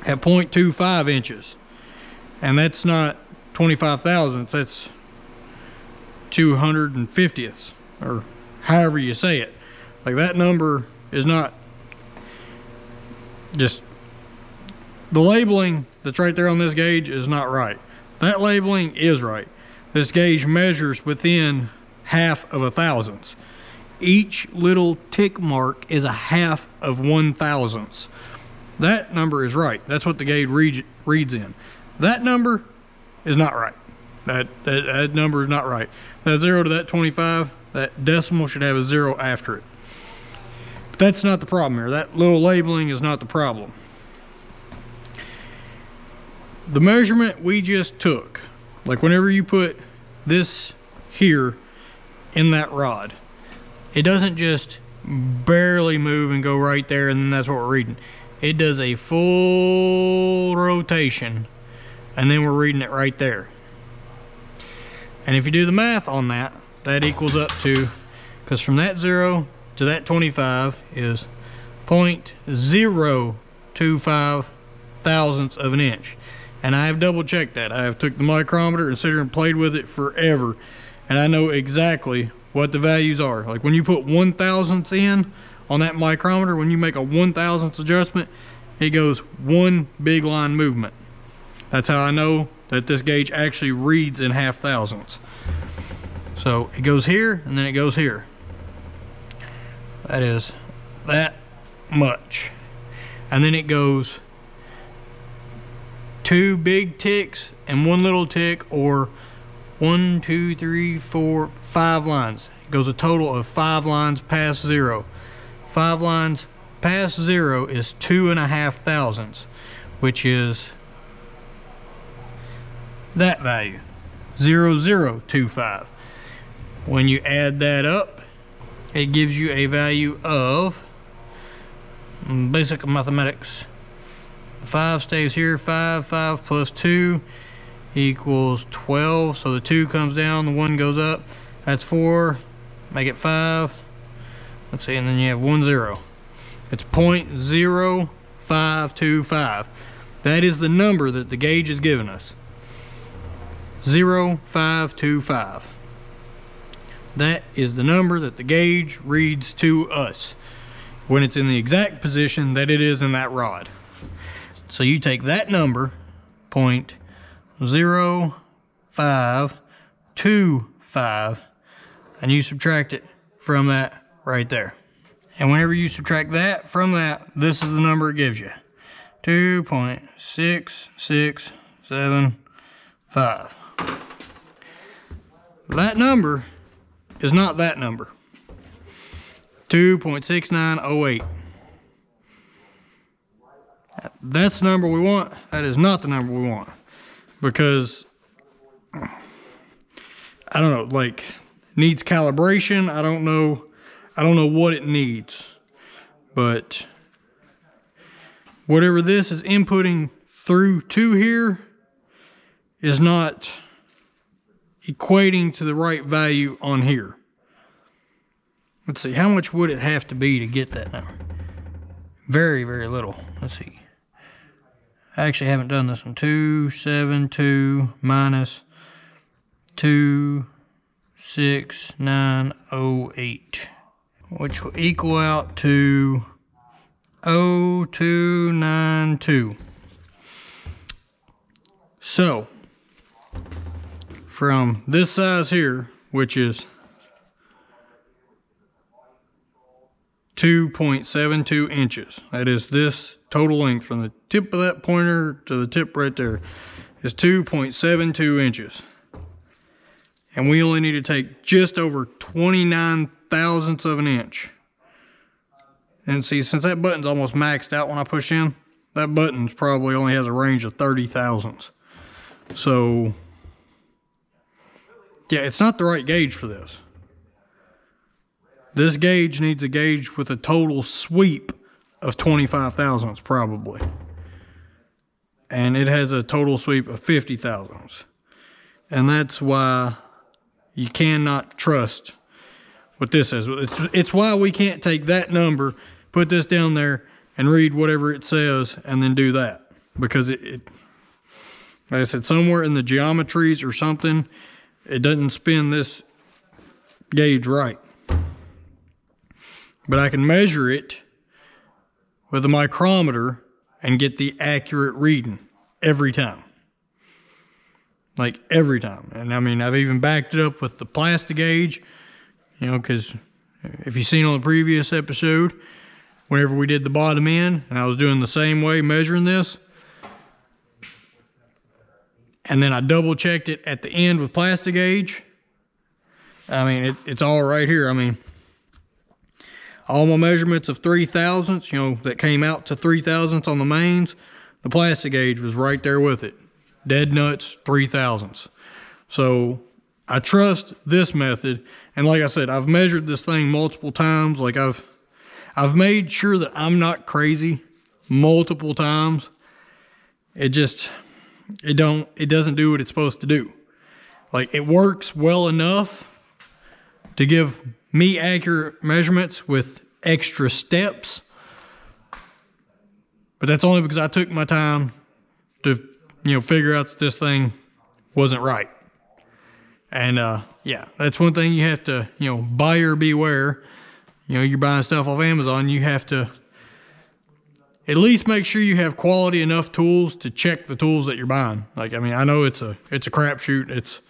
at 0.25 inches. And that's not 25 thousandths, that's 250ths, or however you say it. Like that number is not just, the labeling that's right there on this gauge is not right. That labeling is right. This gauge measures within half of a thousandths. Each little tick mark is a half of 1,000ths. That number is right. That's what the gauge reads in. That number is not right. That number is not right. That 0 to that 25, that decimal should have a 0 after it. But that's not the problem here. That little labeling is not the problem. The measurement we just took, like whenever you put this here in that rod, it doesn't just barely move and go right there, and then that's what we're reading. It does a full rotation, and then we're reading it right there. And if you do the math on that, that equals up to, because from that 0 to that 25 is 0.025 thousandths of an inch. And I have double checked that. I have took the micrometer and sat here and played with it forever, and I know exactly what the values are. Like when you put 1/1000ths in on that micrometer, when you make a 1/1000th adjustment, it goes one big line movement. That's how I know that this gauge actually reads in half thousandths. So it goes here and then it goes here. That is that much. And then it goes 2 big ticks and 1 little tick, or 1, 2, 3, 4, 5 lines. It goes a total of 5 lines past 0. 5 lines past 0 is 2.5 thousandths, which is that value, 0.025. When you add that up, it gives you a value of, basic mathematics, 5 stays here, 5 plus 2 equals 12, so the 2 comes down, the 1 goes up, that's 4, make it 5, let's see, and then you have 1 0. It's 0.0525. That is the number that the gauge is giving us. 0.525. That is the number that the gauge reads to us when it's in the exact position that it is in that rod. So you take that number, 0.0525, and you subtract it from that right there. And whenever you subtract that from that, this is the number it gives you. 2.6675. That number is not that number. 2.6908. That's the number we want. That is not the number we want. Because, I don't know, like, needs calibration. I don't know what it needs. But whatever this is inputting through to here is not equating to the right value on here. Let's see, how much would it have to be to get that number? Very, very little. Let's see. I actually haven't done this one. 272 minus 26908, which will equal out to 0292. So, from this size here, which is 2.72 inches, that is this total length from the tip of that pointer to the tip right there, is 2.72 inches. And we only need to take just over 29 thousandths of an inch. And see, since that button's almost maxed out when I push in, that button probably only has a range of 30 thousandths. So, yeah, it's not the right gauge for this. This gauge needs a gauge with a total sweep of 25 thousandths probably. And it has a total sweep of 50 thousandths. And that's why you cannot trust what this is. It's why we can't take that number, put this down there, and read whatever it says, and then do that. Because it like I said, somewhere in the geometries or something, it doesn't spin this gauge right. But I can measure it with a micrometer and get the accurate reading every time. Like every time. And I mean, I've even backed it up with the plastic gauge, you know, because if you've seen on the previous episode, whenever we did the bottom end, and I was doing the same way measuring this, and then I double checked it at the end with plastic gauge. I mean, it's all right here. I mean, all my measurements of 3 thousandths, you know, that came out to 3 thousandths on the mains, the plastic gauge was right there with it. Dead nuts, 3 thousandths. So I trust this method. And like I said, I've measured this thing multiple times. Like I've I've made sure that I'm not crazy multiple times. It doesn't do what it's supposed to do. Like, it works well enough to give me accurate measurements with extra steps, but that's only because I took my time to, figure out that this thing wasn't right. And yeah, that's one thing you have to, buyer beware. You're buying stuff off Amazon, you have to at least make sure you have quality enough tools to check the tools that you're buying. Like, I mean, I know it's a crapshoot. It's,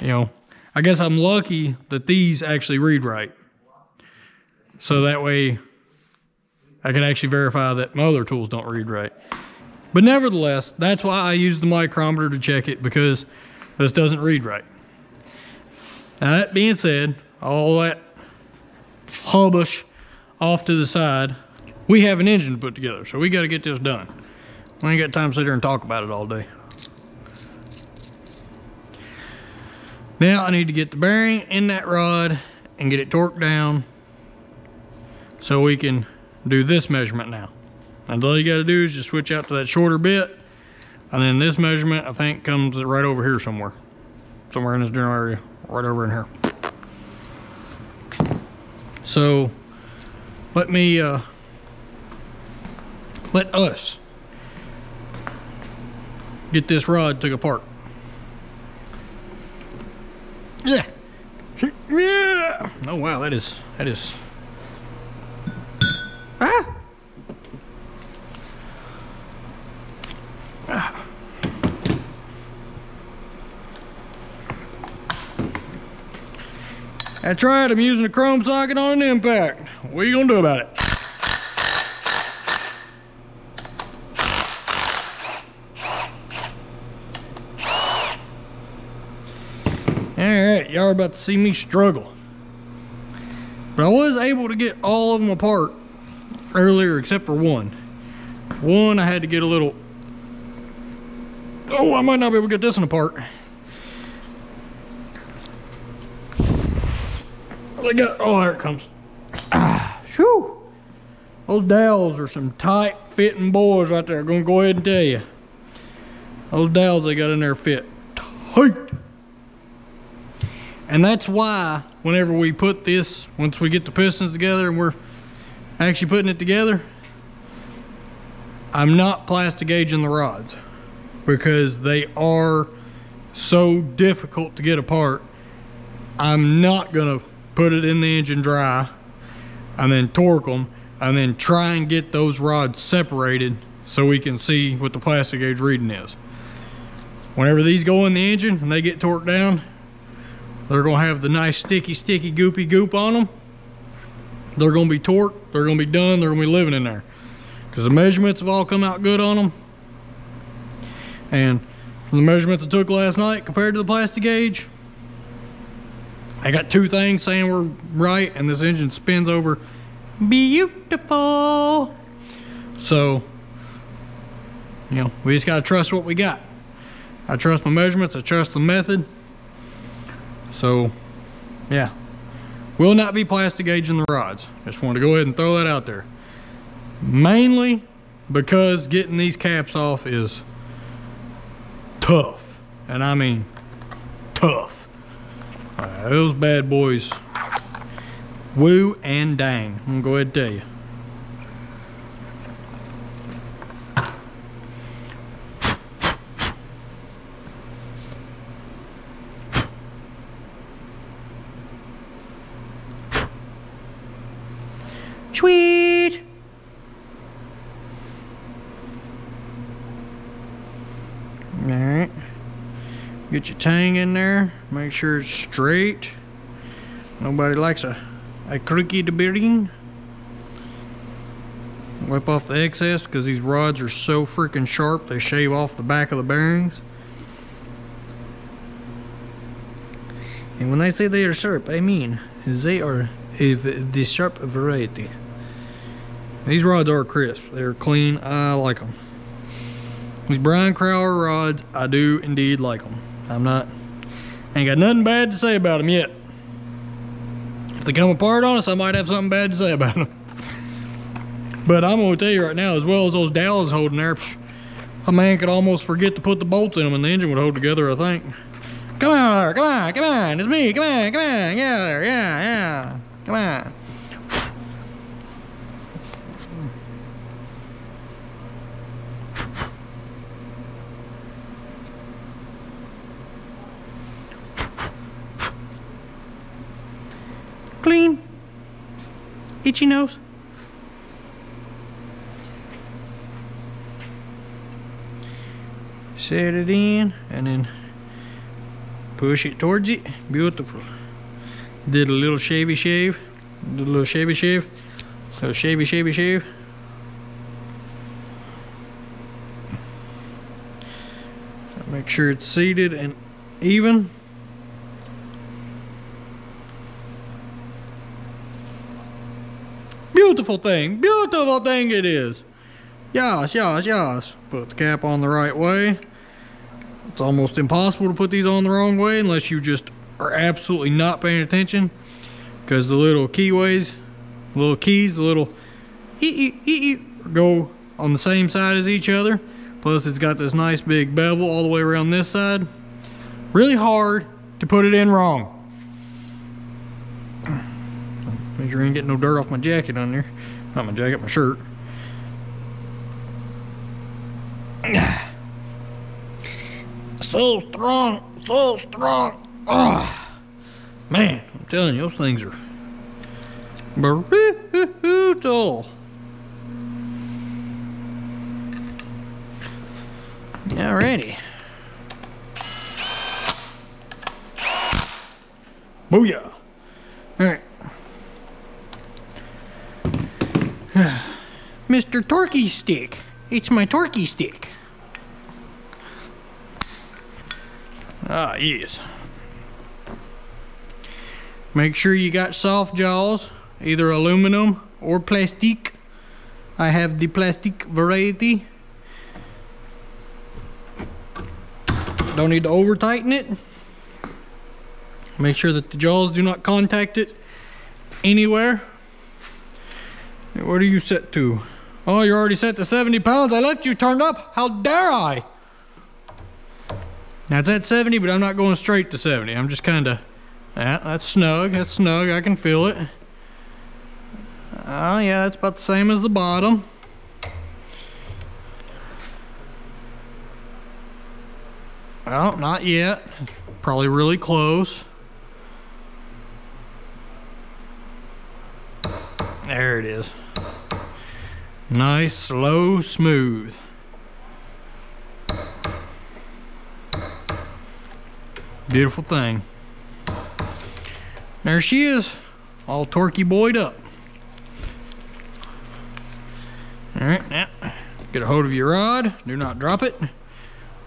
I guess I'm lucky that these actually read right. So that way I can actually verify that my other tools don't read right. But nevertheless, that's why I use the micrometer to check it, because this doesn't read right. Now, that being said, all that hubbush off to the side, we have an engine to put together, so we got to get this done. We ain't got time to sit there and talk about it all day. Now I need to get the bearing in that rod and get it torqued down so we can do this measurement now. And all you got to do is just switch out to that shorter bit, and then this measurement, I think, comes right over here somewhere in this general area, right over in here. So let us get this rod took apart. Yeah. Yeah. Oh wow, that is. Ah. That's right, I'm using a chrome socket on an impact. What are you gonna do about it? Alright, y'all are about to see me struggle. But I was able to get all of them apart earlier except for one. One I had to get a little... Oh, I might not be able to get this one apart. Oh, there it comes. Ah, shoo! Those dowels are some tight fitting boys right there. I'm gonna go ahead and tell you. Those dowels they got in there fit tight. And that's why whenever we put this, once we get the pistons together and we're actually putting it together, I'm not plastic gauging the rods, because they are so difficult to get apart. I'm not gonna put it in the engine dry and then torque them and then try and get those rods separated so we can see what the plastic gauge reading is. Whenever these go in the engine and they get torqued down, they're gonna have the nice sticky goopy goop on them. They're gonna be torqued, they're gonna be done, they're gonna be living in there, because the measurements have all come out good on them. And from the measurements I took last night compared to the plastic gauge, I got two things saying we're right, and this engine spins over beautiful. So, we just gotta trust what we got. I trust my measurements, I trust the method. So, yeah. Will not be plastic gauging the rods. Just want to go ahead and throw that out there. Mainly because getting these caps off is tough. And I mean tough. Those bad boys, woo and dang. I'm gonna go ahead and tell you. Sweet. All right. Get your tang in there. Make sure it's straight. Nobody likes a crooked bearing. Wipe off the excess, because these rods are so freaking sharp they shave off the back of the bearings. And when I say they are sharp, I mean they are of the sharp variety. These rods are crisp. They're clean. I like them. These Brian Crowder rods, I do indeed like them. Ain't got nothing bad to say about them yet. If they come apart on us, I might have something bad to say about them. But I'm gonna tell you right now, as well as those dowels holding there, a man could almost forget to put the bolts in them and the engine would hold together, I think. Come on, come on, come on, it's me, come on, yeah, come on. Clean. Itchy nose. Set it in and then push it towards it. Beautiful. Did a little shavy shave. Did a little shavy shave. A little shavy shave. Make sure it's seated and even. Beautiful thing it is. Yes. Put the cap on the right way. It's almost impossible to put these on the wrong way unless you just are absolutely not paying attention, because the little keyways, the little keys, the little go on the same side as each other. Plus it's got this nice big bevel all the way around this side. Really hard to put it in wrong. Make sure I ain't getting no dirt off my jacket on there. Not my jacket, my shirt. So strong, so strong. Oh, man, I'm telling you, those things are brutal. Alrighty. Booyah. Alright. Mr. Torquey Stick. It's my Torquey Stick. Ah, yes. Make sure you got soft jaws, either aluminum or plastic. I have the plastic variety. Don't need to over tighten it. Make sure that the jaws do not contact it anywhere. What are you set to? Oh, you're already set to 70 pounds. I left you turned up. How dare I? Now it's at 70, but I'm not going straight to 70. I'm just kind of, that's snug. That's snug. I can feel it. Oh yeah, it's about the same as the bottom. Well, not yet. Probably really close. There it is. Nice, slow, smooth. Beautiful thing. There she is, all torquey buoyed up. All right, now get a hold of your rod. Do not drop it.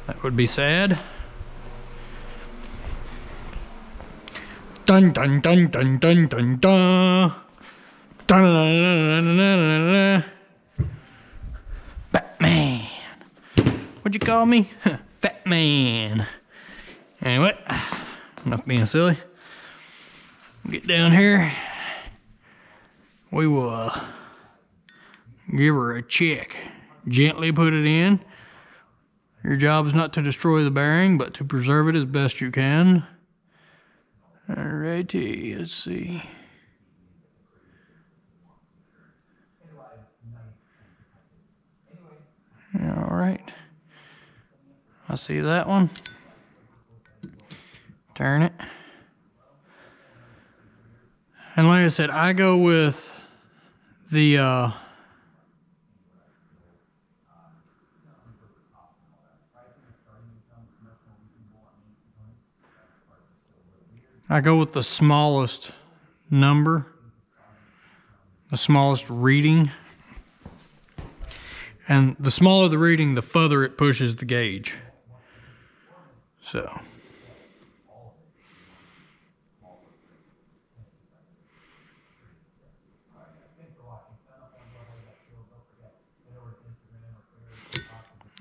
That would be sad. Dun dun dun dun dun dun dun. Dun dun dun dun dun dun. Batman. What'd you call me? Fat man. Anyway, enough being silly. Get down here. We will give her a check. Gently put it in. Your job is not to destroy the bearing, but to preserve it as best you can. Alrighty, let's see. Alright. I see that one. Turn it. And like I said, I go with the smallest number, the smallest reading. And the smaller the reading, the further it pushes the gauge. So.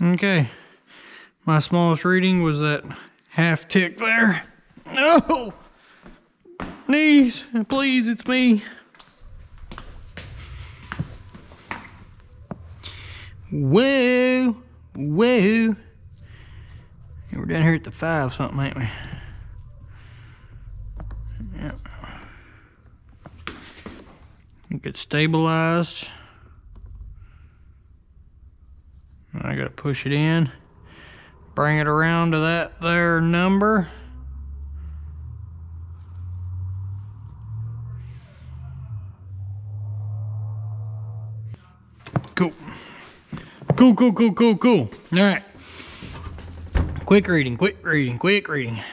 Okay. My smallest reading was that half tick there. No! Knees, please, it's me. Whoa, whoa. We're down here at the 5 something, ain't we? Yep. Get stabilized. I gotta push it in, bring it around to that there number. Cool. Cool. All right. Quick reading.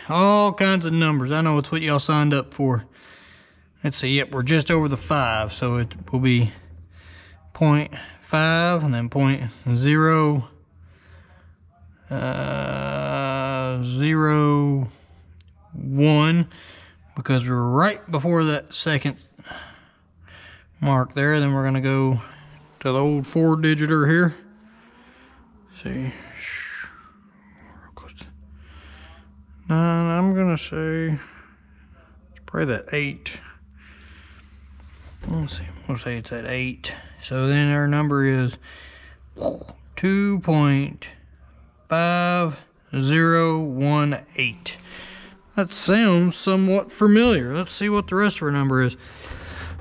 All kinds of numbers. I know it's what y'all signed up for. Let's see. Yep, we're just over the 5, so it will be 0.5 and then 0.0 0.01 because we're right before that second mark there. Then we're gonna go to the old 4-digiter here. See, I'm gonna say it's probably that 8. Let's see, we'll say it's at 8. So then our number is 2.5018. That sounds somewhat familiar. Let's see what the rest of our number is.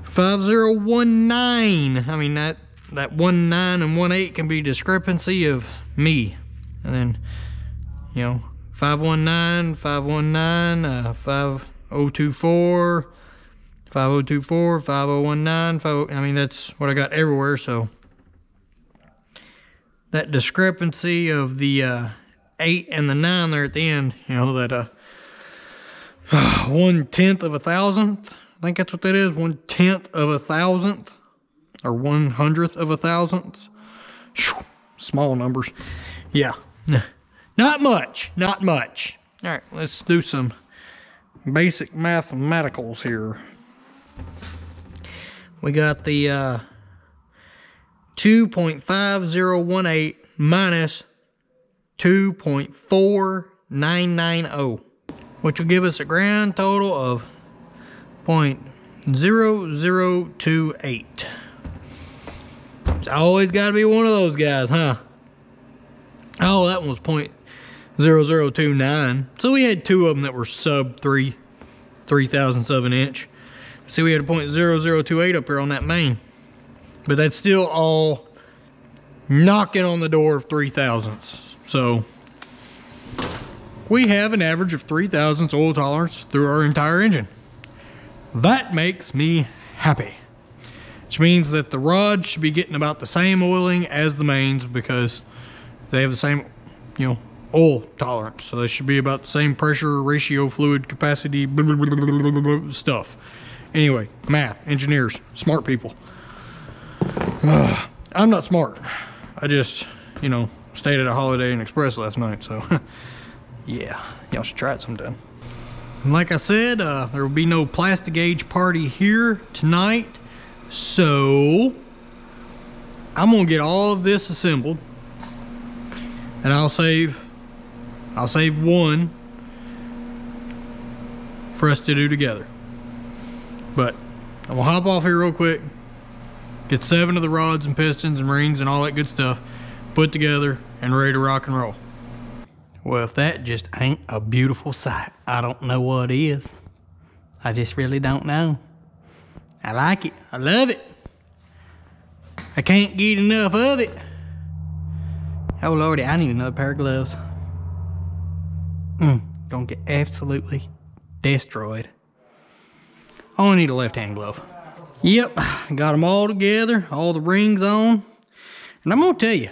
5019. I mean, that 19 and 18 can be discrepancy of me. And then, 519, 5024, 5024, 5019, I mean, that's what I got everywhere. So that discrepancy of the 8 and the 9 there at the end, that 1/10 of a thousandth. I think that's what that is. 1/10 of a thousandth, or 1/100th of a thousandth. Small numbers. Yeah. Not much. All right, let's do some basic mathematicals here. We got the 2.5018 minus 2.4990, which will give us a grand total of 0.0028. It's always got to be one of those guys, huh? Oh, that one was 0.0029. So we had 2 of them that were sub 3 thousandths of an inch. See, we had a 0.0028 up here on that main. But that's still all knocking on the door of 3 thousandths. So we have an average of 3 thousandths oil tolerance through our entire engine. That makes me happy. Which means that the rods should be getting about the same oiling as the mains because they have the same, oil tolerance. So they should be about the same pressure, ratio, fluid, capacity, blah, blah, blah, blah, blah, blah, stuff. Anyway, math, engineers, smart people. I'm not smart. I just, stayed at a Holiday Inn Express last night. So, yeah, y'all should try it sometime. And like I said, there will be no plastic gauge party here tonight. So I'm gonna get all of this assembled, and I'll save one for us to do together. But I'm gonna hop off here real quick, get 7 of the rods and pistons and rings and all that good stuff put together and ready to rock and roll. Well, if that just ain't a beautiful sight, I don't know what is. I just really don't know. I like it. I love it. I can't get enough of it. Oh, Lordy, I need another pair of gloves. Gonna get absolutely destroyed. Oh, I need a left-hand glove. Yep, got them all together, all the rings on. And I'm gonna tell you,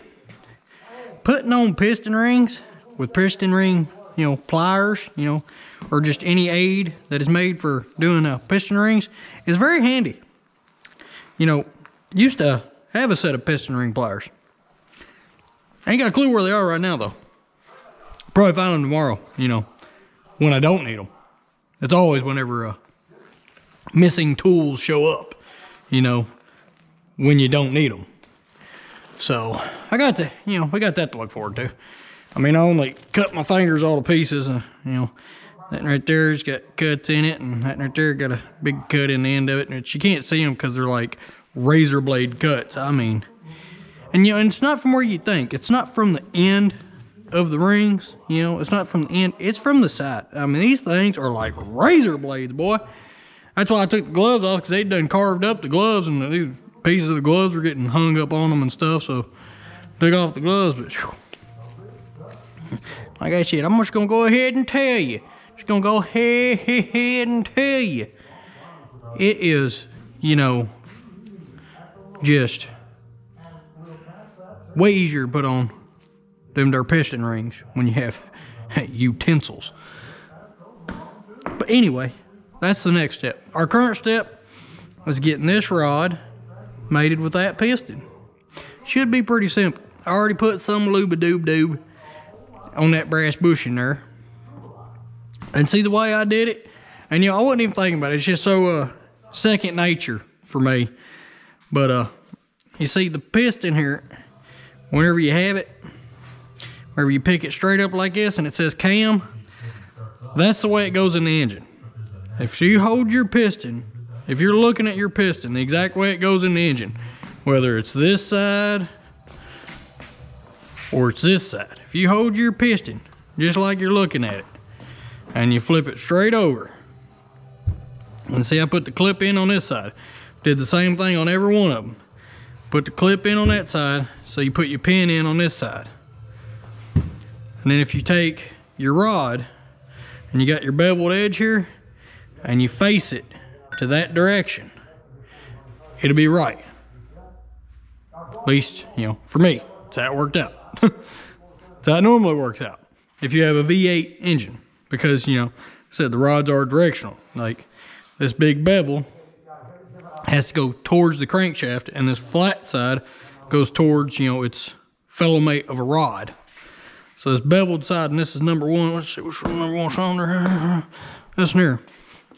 putting on piston rings with piston ring, pliers, or just any aid that is made for doing piston rings is very handy. Used to have a set of piston ring pliers. I ain't got a clue where they are right now though. Probably find them tomorrow, when I don't need them. It's always whenever missing tools show up, when you don't need them. So I got to, we got that to look forward to. I mean, I only cut my fingers all to pieces, That right there's got cuts in it, and that right there got a big cut in the end of it. And you can't see them because they're like razor blade cuts. I mean, and you know, and it's not from where you think. It's not from the end of the rings, you know. It's not from the end. It's from the side. I mean, these things are like razor blades, boy. That's why I took the gloves off, because they'd done carved up the gloves, and these pieces of the gloves were getting hung up on them and stuff. So took off the gloves, but whew. Like I said, I'm just gonna go ahead and tell you. Just gonna go ahead and tell you. It is, you know, just way easier to put on them there piston rings when you have utensils. But anyway, that's the next step. Our current step is getting this rod mated with that piston. Should be pretty simple. I already put some lube-a-doob-doob on that brass bushing there. And see the way I did it? And you know, I wasn't even thinking about it. It's just so second nature for me. But you see the piston here, whenever you have it, whenever you pick it straight up like this and it says cam, that's the way it goes in the engine. If you hold your piston, if you're looking at your piston the exact way it goes in the engine, whether it's this side or it's this side, if you hold your piston just like you're looking at it and you flip it straight over, and see I put the clip in on this side, did the same thing on every one of them. Put the clip in on that side, so you put your pin in on this side. And then if you take your rod and you got your beveled edge here and you face it to that direction, it'll be right. At least, you know, for me, that's how it worked out. That's how it normally works out if you have a V8 engine, because, you know, like I said, the rods are directional. Like this big bevel has to go towards the crankshaft, and this flat side goes towards, you know, its fellow mate of a rod. So this beveled side, and this is number one. Let's see what's number one cylinder. This one here.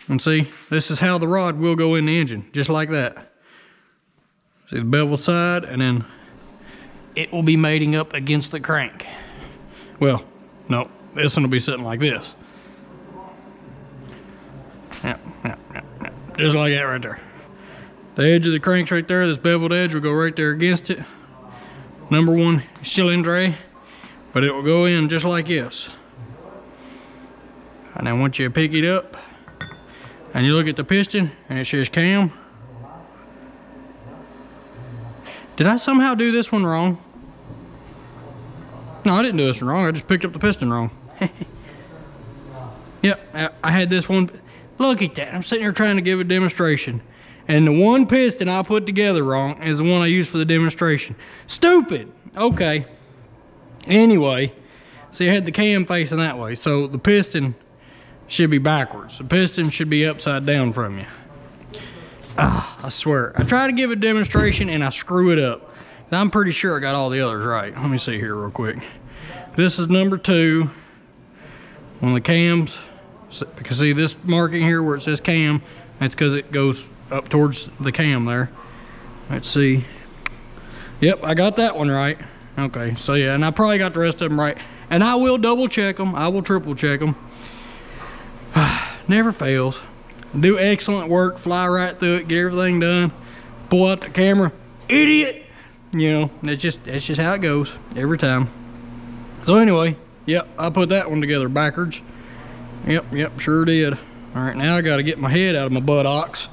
And see, this is how the rod will go in the engine, just like that. See the beveled side, and then it will be mating up against the crank. Well, no, this one will be sitting like this. Yep. Just like that right there. The edge of the crank's right there. This beveled edge will go right there against it. Number one cylinder, but it will go in just like this. And then once you pick it up and you look at the piston and it says cam. Did I somehow do this one wrong? No, I didn't do this one wrong. I just picked up the piston wrong. Yep, I had this one. Look at that. I'm sitting here trying to give a demonstration, and the one piston I put together wrong is the one I used for the demonstration. Stupid. Okay. Anyway, see, I had the cam facing that way, so the piston should be backwards. The piston should be upside down from you. I swear. I try to give a demonstration and I screw it up. I'm pretty sure I got all the others right. Let me see here real quick. This is number 2. On the cams, because see this marking here where it says cam, that's because it goes up towards the cam there. Let's see. Yep, I got that one right. Okay, so yeah, and I probably got the rest of them right. And I will double check them. I will triple check them. Never fails. Do excellent work, fly right through it, get everything done, pull out the camera, idiot. You know, that's just how it goes every time. So anyway, yep, I put that one together backwards. Yep, sure did. All right, now I got to get my head out of my buttocks.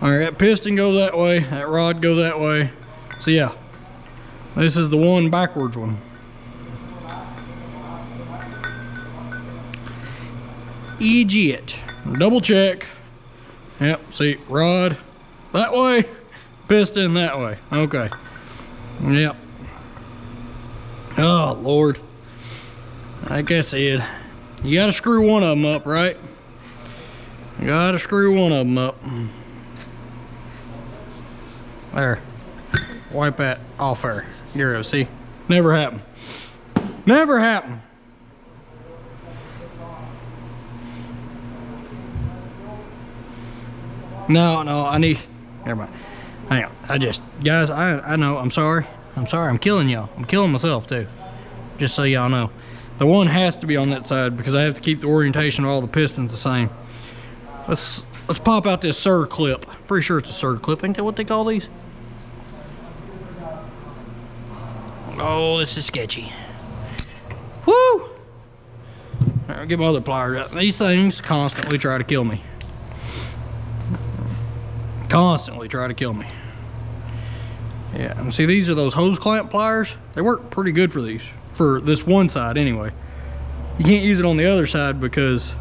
All right, that piston goes that way, that rod goes that way. So yeah, this is the one backwards one. Idiot. Double check. Yep, see, rod that way, piston that way. Okay. Yep. Oh, Lord. Like I said, you gotta screw one of them up, right? You gotta screw one of them up. There. Wipe that off there. Here it is, see? Never happened. Never happened. No, I need, never mind. Hang on, guys, I know, I'm sorry, I'm killing y'all. I'm killing myself too, just so y'all know. The one has to be on that side because I have to keep the orientation of all the pistons the same. Let's pop out this Sir clip. Pretty sure it's a Sir clip. Ain't that what they call these? Oh, this is sketchy. Woo! All right, get my other pliers out. These things constantly try to kill me. Constantly try to kill me. Yeah, and see, these are those hose clamp pliers. They work pretty good for these, for this one side anyway. You can't use it on the other side because,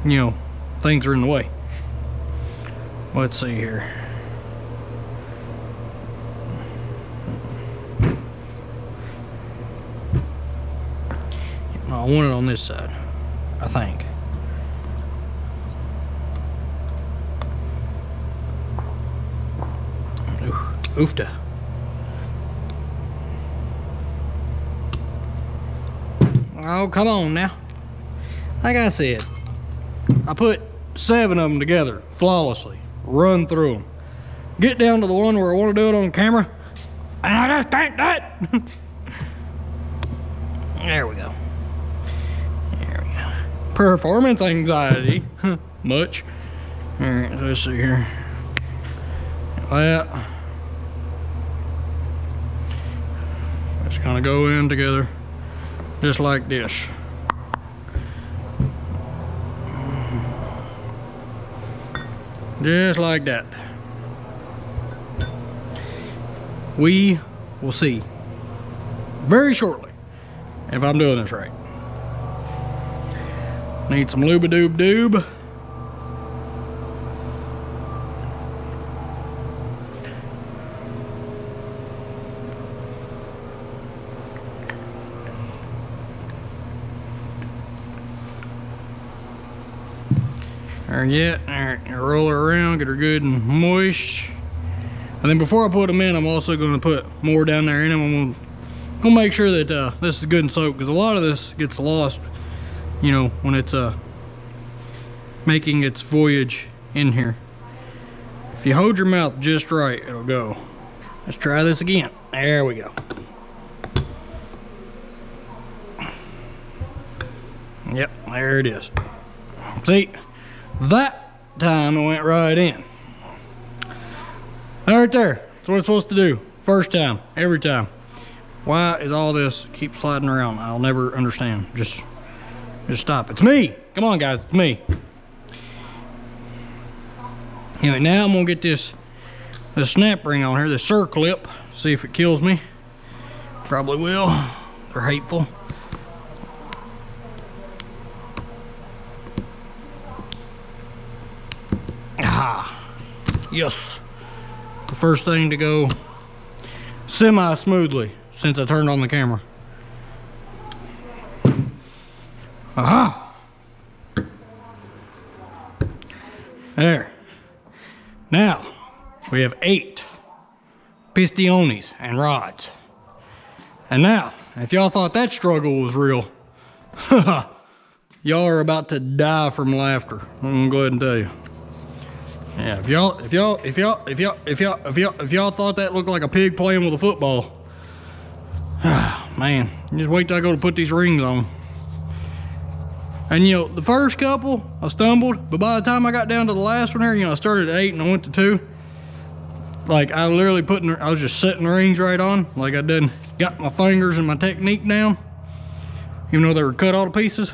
you know, things are in the way. Let's see here. I want it on this side, I think. Oofta. Oh, come on now. Like I said, I put 7 of them together flawlessly. Run through them. Get down to the one where I want to do it on camera, and I just can't do it. There we go. There we go. Performance anxiety. Much. All right, let's see here. Well, it's gonna go in together just like this. Just like that. We will see very shortly if I'm doing this right. Need some lube-a-doob-doob. There yet. Alright, roll her around, get her good and moist. And then before I put them in, I'm also going to put more down there in them. I'm going to make sure that this is good and soaked, because a lot of this gets lost, you know, when it's making its voyage in here. If you hold your mouth just right, it'll go. Let's try this again. There we go. Yep, there it is. See? That time it went right in. Right there. That's what it's supposed to do. First time, every time. Why is all this keep sliding around? I'll never understand. Just stop. It's me. Come on, guys. It's me. Anyway, now I'm gonna get this snap ring on here, the Sir clip. See if it kills me. Probably will. They're hateful. Ah, yes. The first thing to go semi-smoothly since I turned on the camera. Aha. There. Now, we have 8 pistiones and rods. And now, if y'all thought that struggle was real, y'all are about to die from laughter. I'm gonna go ahead and tell you. Yeah, if y'all thought that looked like a pig playing with a football, man, just wait till I go to put these rings on. And you know, the first couple, I stumbled, but by the time I got down to the last one here, you know, I started at 8 and I went to 2. Like, I literally I was just setting the rings right on, like I done got my fingers and my technique down, even though they were cut all to pieces.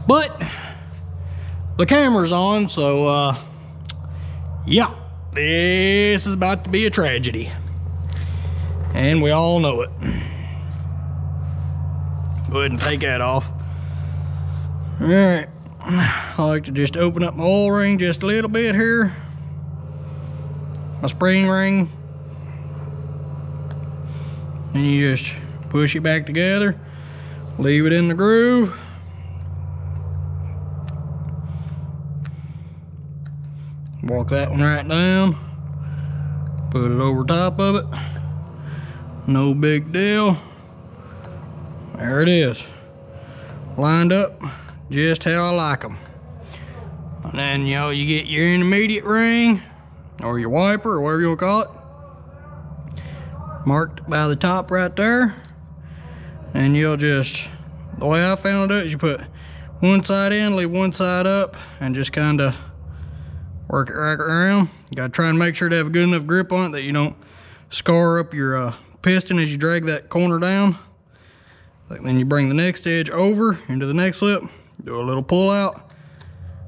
But the camera's on, so yeah, this is about to be a tragedy, and we all know it. Go ahead and take that off. All right, I like to just open up my oil ring just a little bit here, my spring ring, and you just push it back together, leave it in the groove. Walk that one right down, put it over top of it, no big deal. There it is, lined up just how I like them. And then, you know, you get your intermediate ring or your wiper or whatever you want to call it, marked by the top right there. And you'll just, the way I found it is you put one side in, leave one side up, and just kind of work it right around. You gotta try and make sure to have a good enough grip on it that you don't scar up your piston as you drag that corner down. Then you bring the next edge over into the next lip, do a little pull out.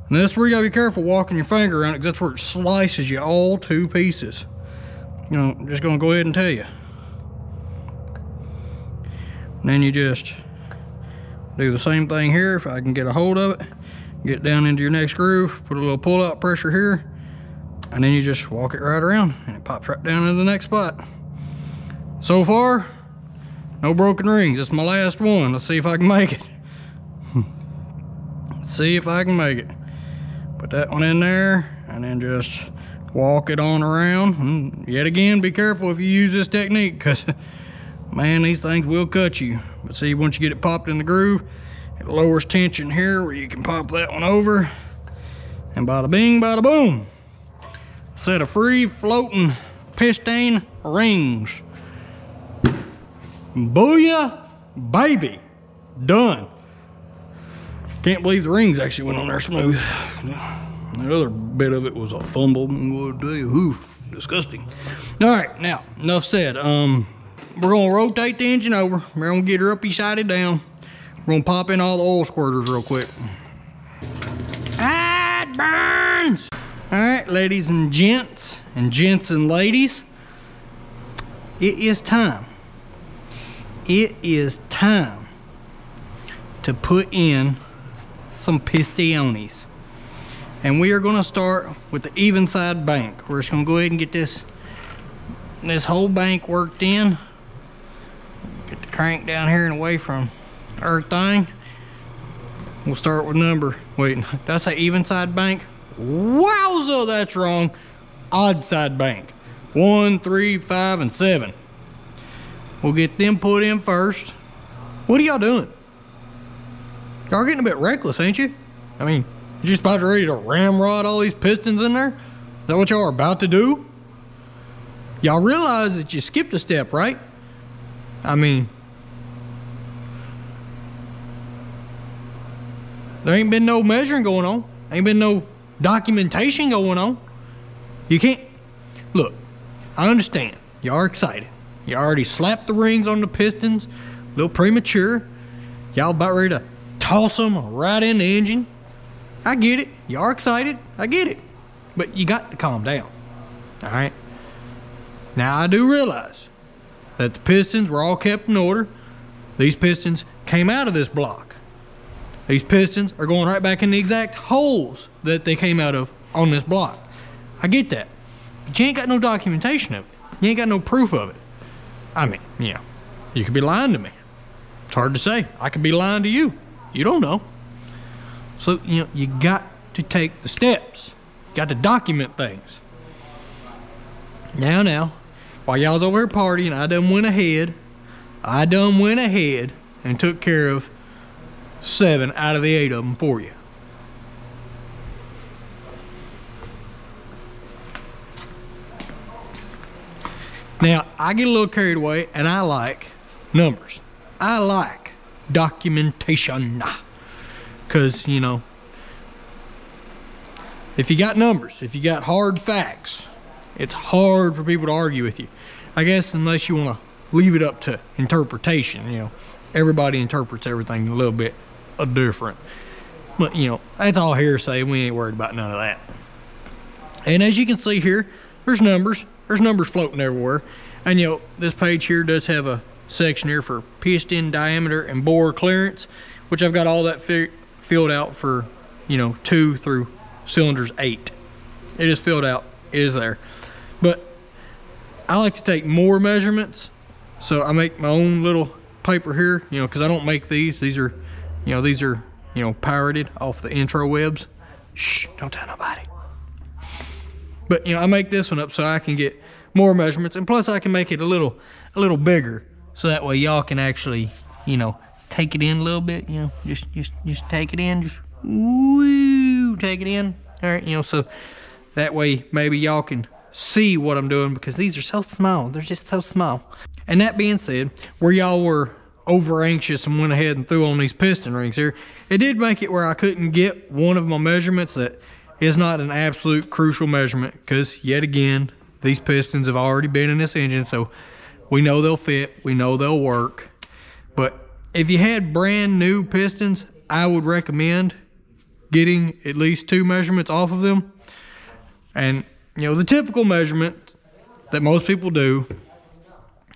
And this is where you gotta be careful walking your finger around it, because that's where it slices you all to pieces. You know, I'm just gonna go ahead and tell you. And then you just do the same thing here. If I can get a hold of it, get down into your next groove, put a little pull out pressure here, and then you just walk it right around and it pops right down into the next spot. So far, no broken rings. This is my last one. Let's see if I can make it. See if I can make it. Put that one in there and then just walk it on around. And yet again, be careful if you use this technique, because man, these things will cut you. But see, once you get it popped in the groove, it lowers tension here where you can pop that one over. And bada bing, bada boom. Set of free floating piston rings. Booyah, baby. Done. Can't believe the rings actually went on there smooth. The other bit of it was a fumble. Oof, disgusting. All right, now, enough said. We're gonna rotate the engine over. We're gonna get her uppy sided down. We're gonna pop in all the oil squirters real quick. Ah, it burns! All right, ladies and gents and ladies, it is time. It is time to put in some pistones. And we are gonna start with the even side bank. We're just gonna go ahead and get this whole bank worked in. Get the crank down here and away from everything. We'll start with wait, did I say even side bank? Wowza, that's wrong. Odd side bank. 1, 3, 5, and 7. We'll get them put in first. What are y'all doing? Y'all getting a bit reckless, ain't you? I mean, you just about ready to ramrod all these pistons in there? Is that what y'all are about to do? Y'all realize that you skipped a step, right? I mean, there ain't been no measuring going on. Ain't been no documentation going on. You can't, look, I understand. Y'all are excited. You already slapped the rings on the pistons, a little premature. Y'all about ready to toss them right in the engine. I get it. Y'all are excited. I get it. But you got to calm down. All right? Now, I do realize that the pistons were all kept in order. These pistons came out of this block. These pistons are going right back in the exact holes that they came out of on this block. I get that. But you ain't got no documentation of it. You ain't got no proof of it. I mean, you know, you could be lying to me. It's hard to say. I could be lying to you. You don't know. So, you know, you got to take the steps. You got to document things. Now, while y'all's over here partying, I done went ahead and took care of 7 out of the 8 of them for you. Now, I get a little carried away, and I like numbers. I like documentation. Because, you know, if you got numbers, if you got hard facts, it's hard for people to argue with you. I guess unless you want to leave it up to interpretation, you know. Everybody interprets everything a little bit different. But, you know, that's all hearsay. We ain't worried about none of that. And as you can see here, there's numbers. There's numbers floating everywhere. And, you know, this page here does have a section here for piston diameter and bore clearance, which I've got all that filled out for, you know, 2 through cylinders 8. It is filled out. It is there. But I like to take more measurements. So I make my own little paper here, you know, because I don't make these. These are, you know, pirated off the intro webs. Shh, don't tell nobody. But, you know, I make this one up so I can get more measurements, and plus I can make it a little bigger, so that way y'all can actually, you know, take it in a little bit. You know, just take it in, just woo, take it in. All right, you know, so that way maybe y'all can see what I'm doing, because these are so small. They're just so small. And that being said, where y'all were over anxious and went ahead and threw on these piston rings here. It did make it where I couldn't get one of my measurements that is not an absolute crucial measurement, because yet again, these pistons have already been in this engine, so we know they'll fit, we know they'll work. But if you had brand new pistons, I would recommend getting at least 2 measurements off of them. And you know, the typical measurement that most people do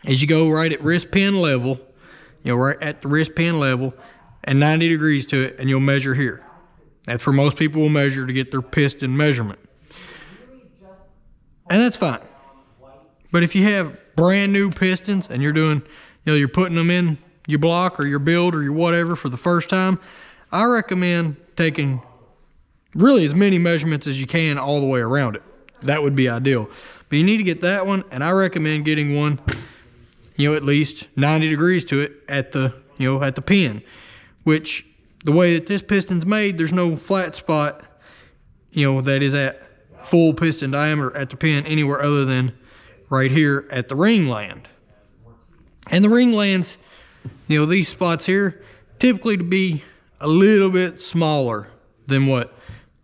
is you go right at wrist pin level, you know, right at the wrist pin level, and 90 degrees to it, and you'll measure here. That's where most people will measure to get their piston measurement. And that's fine. But if you have brand new pistons and you're doing, you know, you're putting them in your block or your build or your whatever for the first time, I recommend taking really as many measurements as you can all the way around it. That would be ideal. But you need to get that one, and I recommend getting one, you know, at least 90 degrees to it at the, you know, at the pin, which the way that this piston's made, there's no flat spot, you know, that is at full piston diameter at the pin anywhere other than right here at the ring land. And the ring lands, you know, these spots here typically to be a little bit smaller than what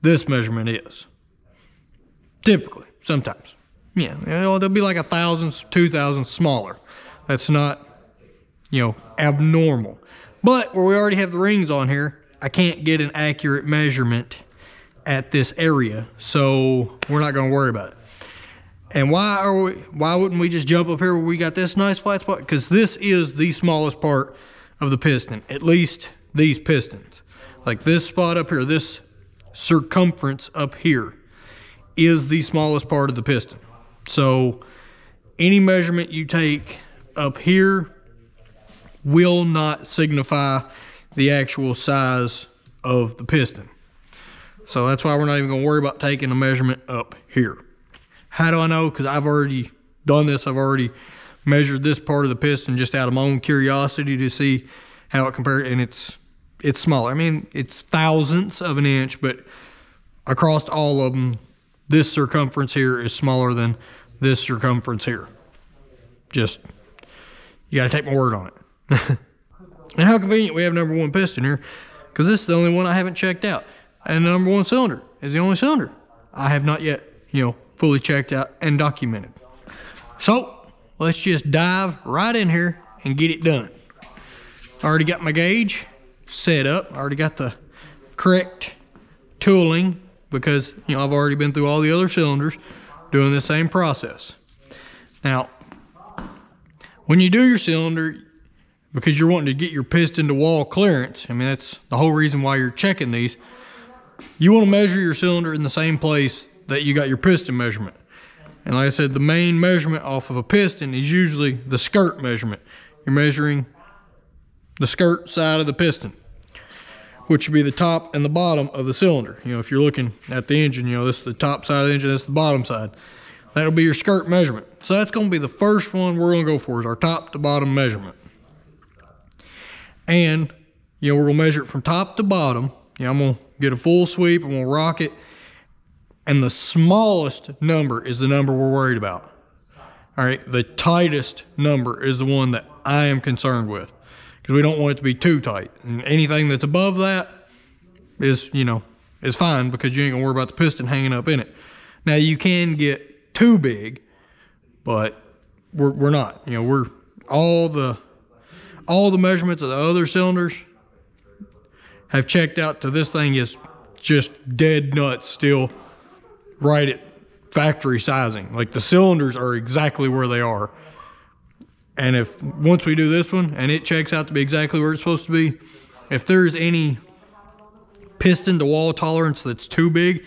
this measurement is. Typically, sometimes. Yeah, you know, they'll be like 1,000, 2,000 smaller. That's not, you know, abnormal. But where we already have the rings on here, I can't get an accurate measurement at this area, so we're not going to worry about it. And why wouldn't we just jump up here where we got this nice flat spot? Because this is the smallest part of the piston, at least these pistons. Like this spot up here, this circumference up here is the smallest part of the piston. So any measurement you take up here will not signify the actual size of the piston. So that's why we're not even going to worry about taking a measurement up here. How do I know? Because I've already done this. I've already measured this part of the piston just out of my own curiosity to see how it compares, and it's smaller. I mean, it's thousandths of an inch, but across all of them, this circumference here is smaller than this circumference here. Just, you got to take my word on it. And how convenient we have number 1 piston here, because this is the only one I haven't checked out. And the number 1 cylinder is the only cylinder I have not yet, you know, fully checked out and documented. So let's just dive right in here and get it done. Already got my gauge set up. I already got the correct tooling because, you know, I've already been through all the other cylinders doing the same process. Now, when you do your cylinder, because you're wanting to get your piston to wall clearance, I mean, that's the whole reason why you're checking these. You want to measure your cylinder in the same place that you got your piston measurement. And like I said, the main measurement off of a piston is usually the skirt measurement. You're measuring the skirt side of the piston, which would be the top and the bottom of the cylinder. You know, if you're looking at the engine, you know, this is the top side of the engine, this is the bottom side. That'll be your skirt measurement. So that's going to be the first one we're going to go for, is our top to bottom measurement. And, you know, we're going to measure it from top to bottom. You know, I'm going to get a full sweep, I'm going to rock it. And the smallest number is the number we're worried about. All right, the tightest number is the one that I am concerned with, because we don't want it to be too tight. And anything that's above that is, you know, is fine, because you ain't gonna worry about the piston hanging up in it. Now you can get too big, but we're not. You know, we're all the measurements of the other cylinders have checked out to this thing is just dead nuts still right at factory sizing. Like the cylinders are exactly where they are. And if once we do this one and it checks out to be exactly where it's supposed to be, if there's any piston to wall tolerance that's too big,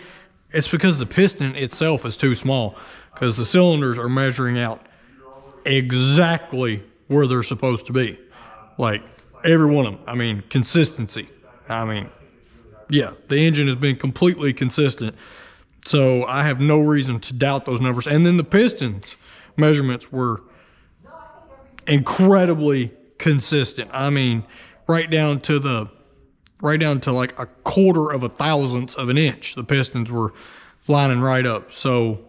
it's because the piston itself is too small, because the cylinders are measuring out exactly where they're supposed to be. Like every one of them. I mean, consistency. I mean, yeah, the engine has been completely consistent. So I have no reason to doubt those numbers. And then the pistons measurements were incredibly consistent. I mean, right down to like a quarter of a thousandth of an inch. The pistons were lining right up. So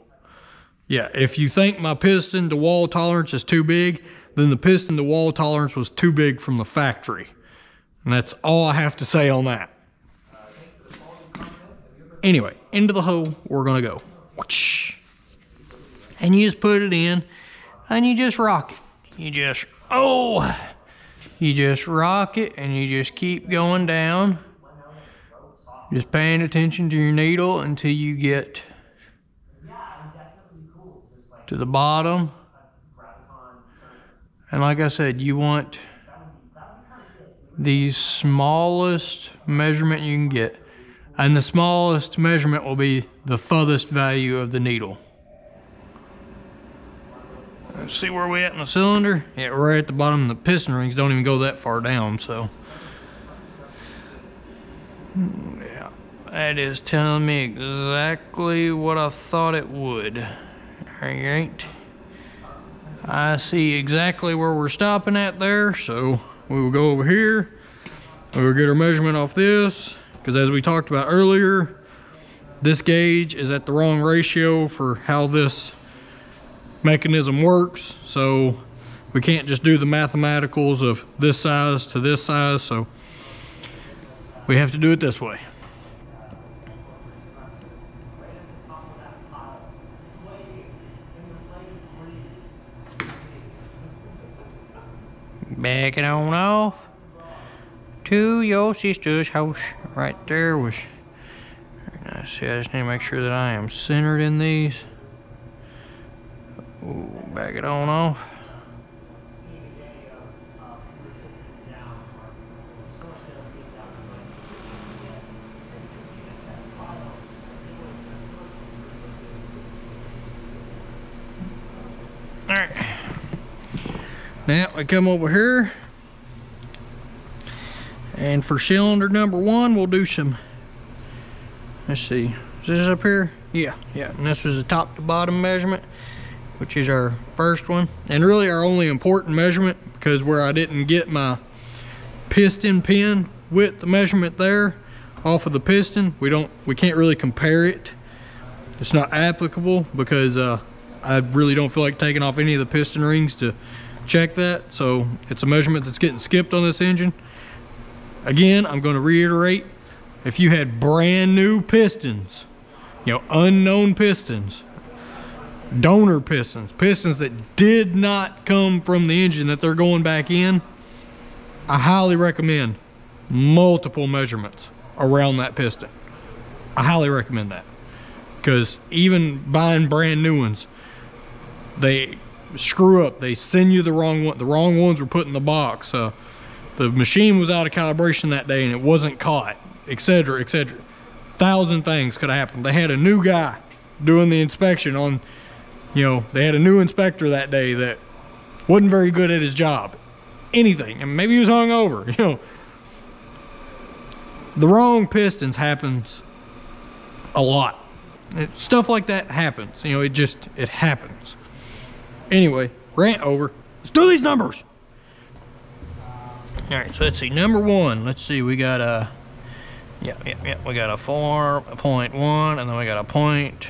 yeah, if you think my piston to wall tolerance is too big, then the piston to wall tolerance was too big from the factory. And that's all I have to say on that. Anyway, into the hole we're gonna go. And you just put it in and you just rock it. You just rock it and you just keep going down. Just paying attention to your needle until you get to the bottom. And like I said, you want the smallest measurement you can get. And the smallest measurement will be the furthest value of the needle. Let's see where we're at in the cylinder. Yeah, we're right at the bottom. The piston rings don't even go that far down, so. Yeah, that is telling me exactly what I thought it would. Alright. I see exactly where we're stopping at there, so we will go over here. We will get our measurement off this. Because as we talked about earlier, this gauge is at the wrong ratio for how this mechanism works. So we can't just do the mathematicals of this size to this size. So we have to do it this way. Back it on off to your sister's house. Right there was, see, I just need to make sure that I am centered in these. Ooh, back it on off. All right. Now we come over here. And for cylinder number 1, we'll do some, let's see, is this up here? Yeah. And this was the top to bottom measurement, which is our first one. And really our only important measurement, because where I didn't get my piston pin width measurement there off of the piston, we can't really compare it. It's not applicable because I really don't feel like taking off any of the piston rings to check that. So it's a measurement that's getting skipped on this engine. Again, I'm going to reiterate, if you had brand new pistons, unknown pistons, donor pistons, pistons that did not come from the engine that they're going back in, I highly recommend multiple measurements around that piston. I highly recommend that, because even buying brand new ones, they screw up. They send you the wrong one. The wrong ones were put in the box. The machine was out of calibration that day and it wasn't caught, etc., etc. 1,000 things could have happened. They had a new guy doing the inspection on, they had a new inspector that day that wasn't very good at his job. Anything. And maybe he was hungover, The wrong pistons happens a lot. Stuff like that happens. It happens. Anyway, rant over. Let's do these numbers. All right, so let's see. Number 1. Let's see. We got a, we got a 4.1, and then we got a point.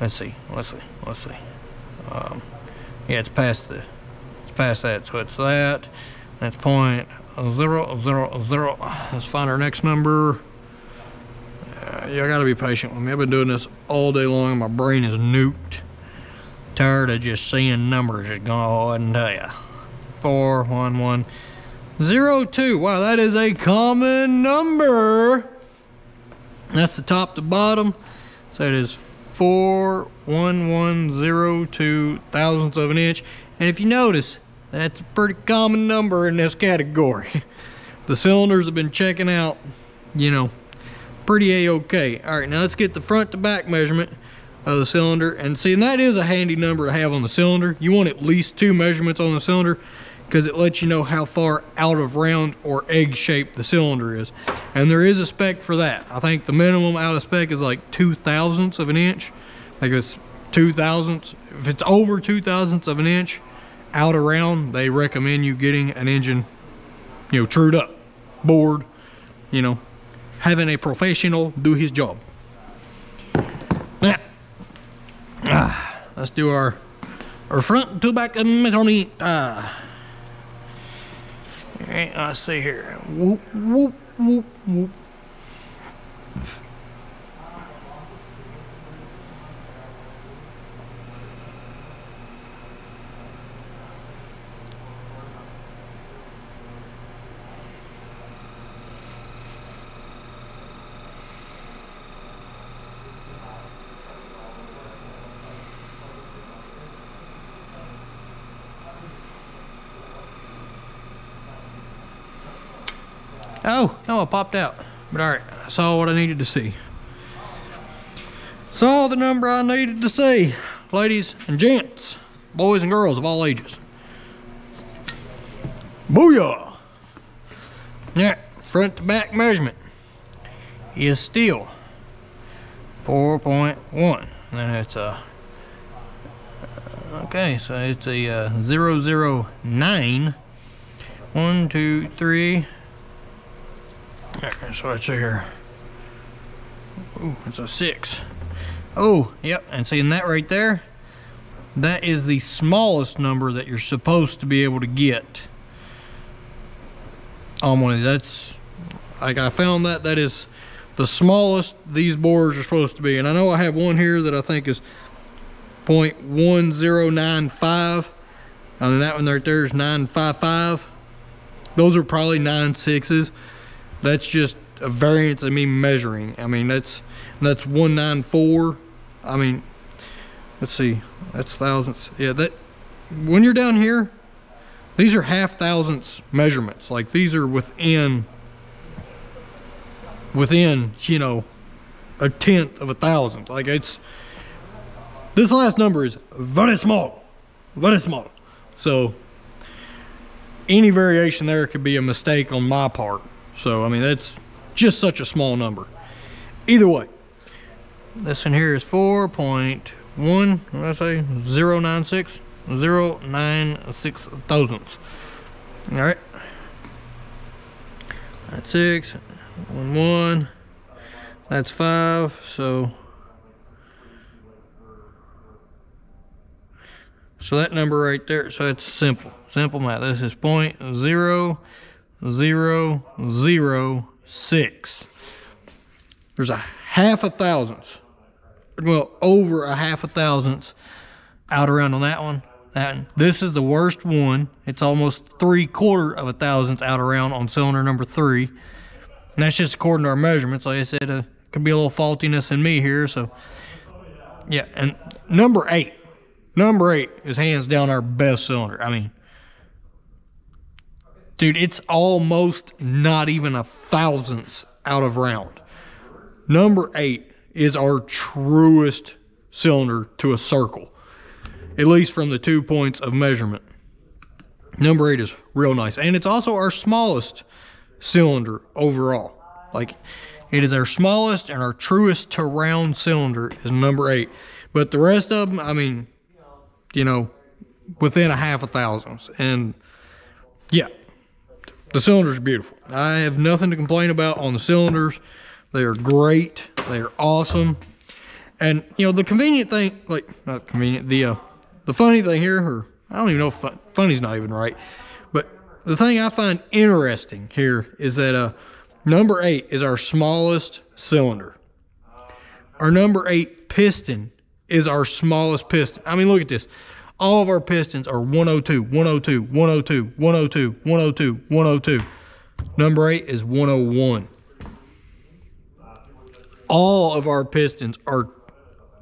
Let's see. Yeah, it's past that. So it's that. That's 0.000. Let's find our next number. Y'all gotta be patient with me. I've been doing this all day long, and my brain is nuked. Tired of just seeing numbers. Just gonna go ahead and tell you. 41102. Wow, that is a common number. That's the top to bottom. So it is 41102 thousandths of an inch. And if you notice, that's a pretty common number in this category. The cylinders have been checking out, pretty a-okay. All right, now let's get the front to back measurement of the cylinder. And see, and that is a handy number to have on the cylinder. You want at least 2 measurements on the cylinder, because it lets you know how far out of round or egg shape the cylinder is. And there is a spec for that. I think the minimum out of spec is like 2 thousandths of an inch. Like it's 2 thousandths. If it's over 2 thousandths of an inch out of round, they recommend you getting an engine, trued up, bored, having a professional do his job. Now, let's do our or front to back measurement. Alright, let's see here. Whoop, whoop, whoop, whoop. Oh, no, it popped out. But all right, I saw what I needed to see. Saw the number I needed to see. Ladies and gents, boys and girls of all ages. Booyah! Yeah, front to back measurement is still 4.1. And then it's a, okay, so it's a 009. 1, 2, 3. So let's see here. Ooh, it's a 6. Oh, yep, and seeing that right there, that is the smallest number that you're supposed to be able to get on one of these. That's, like, I found that is the smallest these bores are supposed to be. And I know I have one here that I think is 0.1095. And that one right there is 955. Those are probably 9.6s. That's just a variance of me measuring. I mean, that's 194. I mean, let's see, that's thousandths. Yeah, that, when you're down here, these are half thousandths measurements. Like, these are within, you know, a tenth of a thousandth. Like, it's, this last number is very small, very small. So any variation there could be a mistake on my part. So, I mean, that's just such a small number. Either way, this one here is 4.1, what did I say? 096? 096 thousandths. All right. That's 6, 1, 1. That's 5, so that number right there, so it's simple math. This is 0.0006. There's a half a thousandths, well, over a half a thousandths out around on that one. This is the worst one. It's almost 3/4 of a thousandth out around on cylinder number 3. And that's just according to our measurements. Like I said, could be a little faultiness in me here. So yeah, and number 8 is hands down our best cylinder. I mean, dude, it's almost not even a thousandths out of round. Number 8 is our truest cylinder to a circle, at least from the 2 points of measurement. Number 8 is real nice. And it's also our smallest cylinder overall. Like, it is our smallest and our truest to round cylinder is number 8. But the rest of them, I mean, you know, within a half a thousandths. And yeah, the cylinders are beautiful. I have nothing to complain about on the cylinders. They are great. They are awesome. And, you know, the convenient thing, like, not convenient, the funny thing here, or I don't even know if funny's not even right, but the thing I find interesting here is that number 8 is our smallest cylinder. Our number 8 piston is our smallest piston. I mean, look at this. All of our pistons are 102, 102, 102, 102, 102, 102. Number 8 is 101. All of our pistons are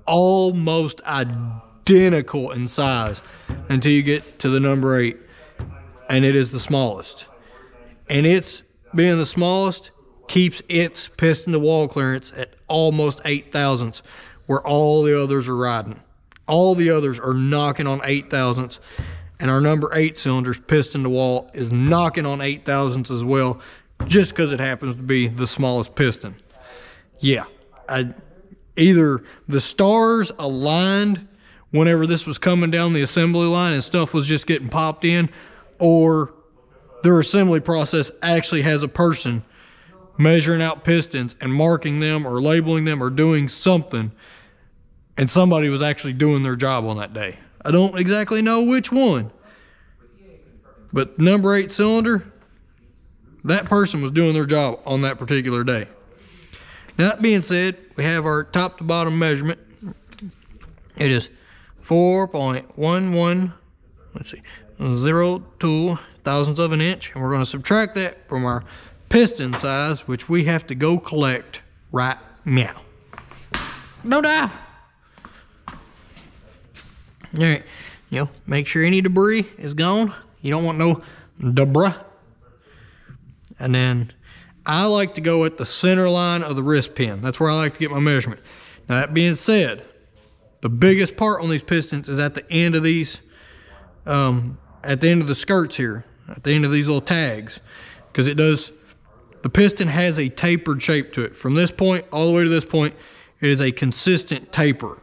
almost identical in size until you get to the number 8, and it is the smallest. And it's being the smallest keeps its piston to wall clearance at almost 8 thousandths, where all the others are riding. All the others are knocking on 8 thousandths, and our number 8 cylinder's piston to wall is knocking on 8 thousandths as well, just because it happens to be the smallest piston. Yeah, either the stars aligned whenever this was coming down the assembly line and stuff was just getting popped in, or their assembly process actually has a person measuring out pistons and marking them or labeling them or doing something, and somebody was actually doing their job on that day. I don't exactly know which one. But number 8 cylinder, that person was doing their job on that particular day. Now, that being said, we have our top to bottom measurement. It is 4.11, let's see, 02 thousandths of an inch. And we're going to subtract that from our piston size, which we have to go collect right now. No doubt. All right, make sure any debris is gone. You don't want no debris. And then I like to go at the center line of the wrist pin. That's where I like to get my measurement. Now, that being said, the biggest part on these pistons is at the end of these, at the end of the skirts here, at the end of these little tags, because the piston has a tapered shape to it. From this point all the way to this point, it is a consistent taper.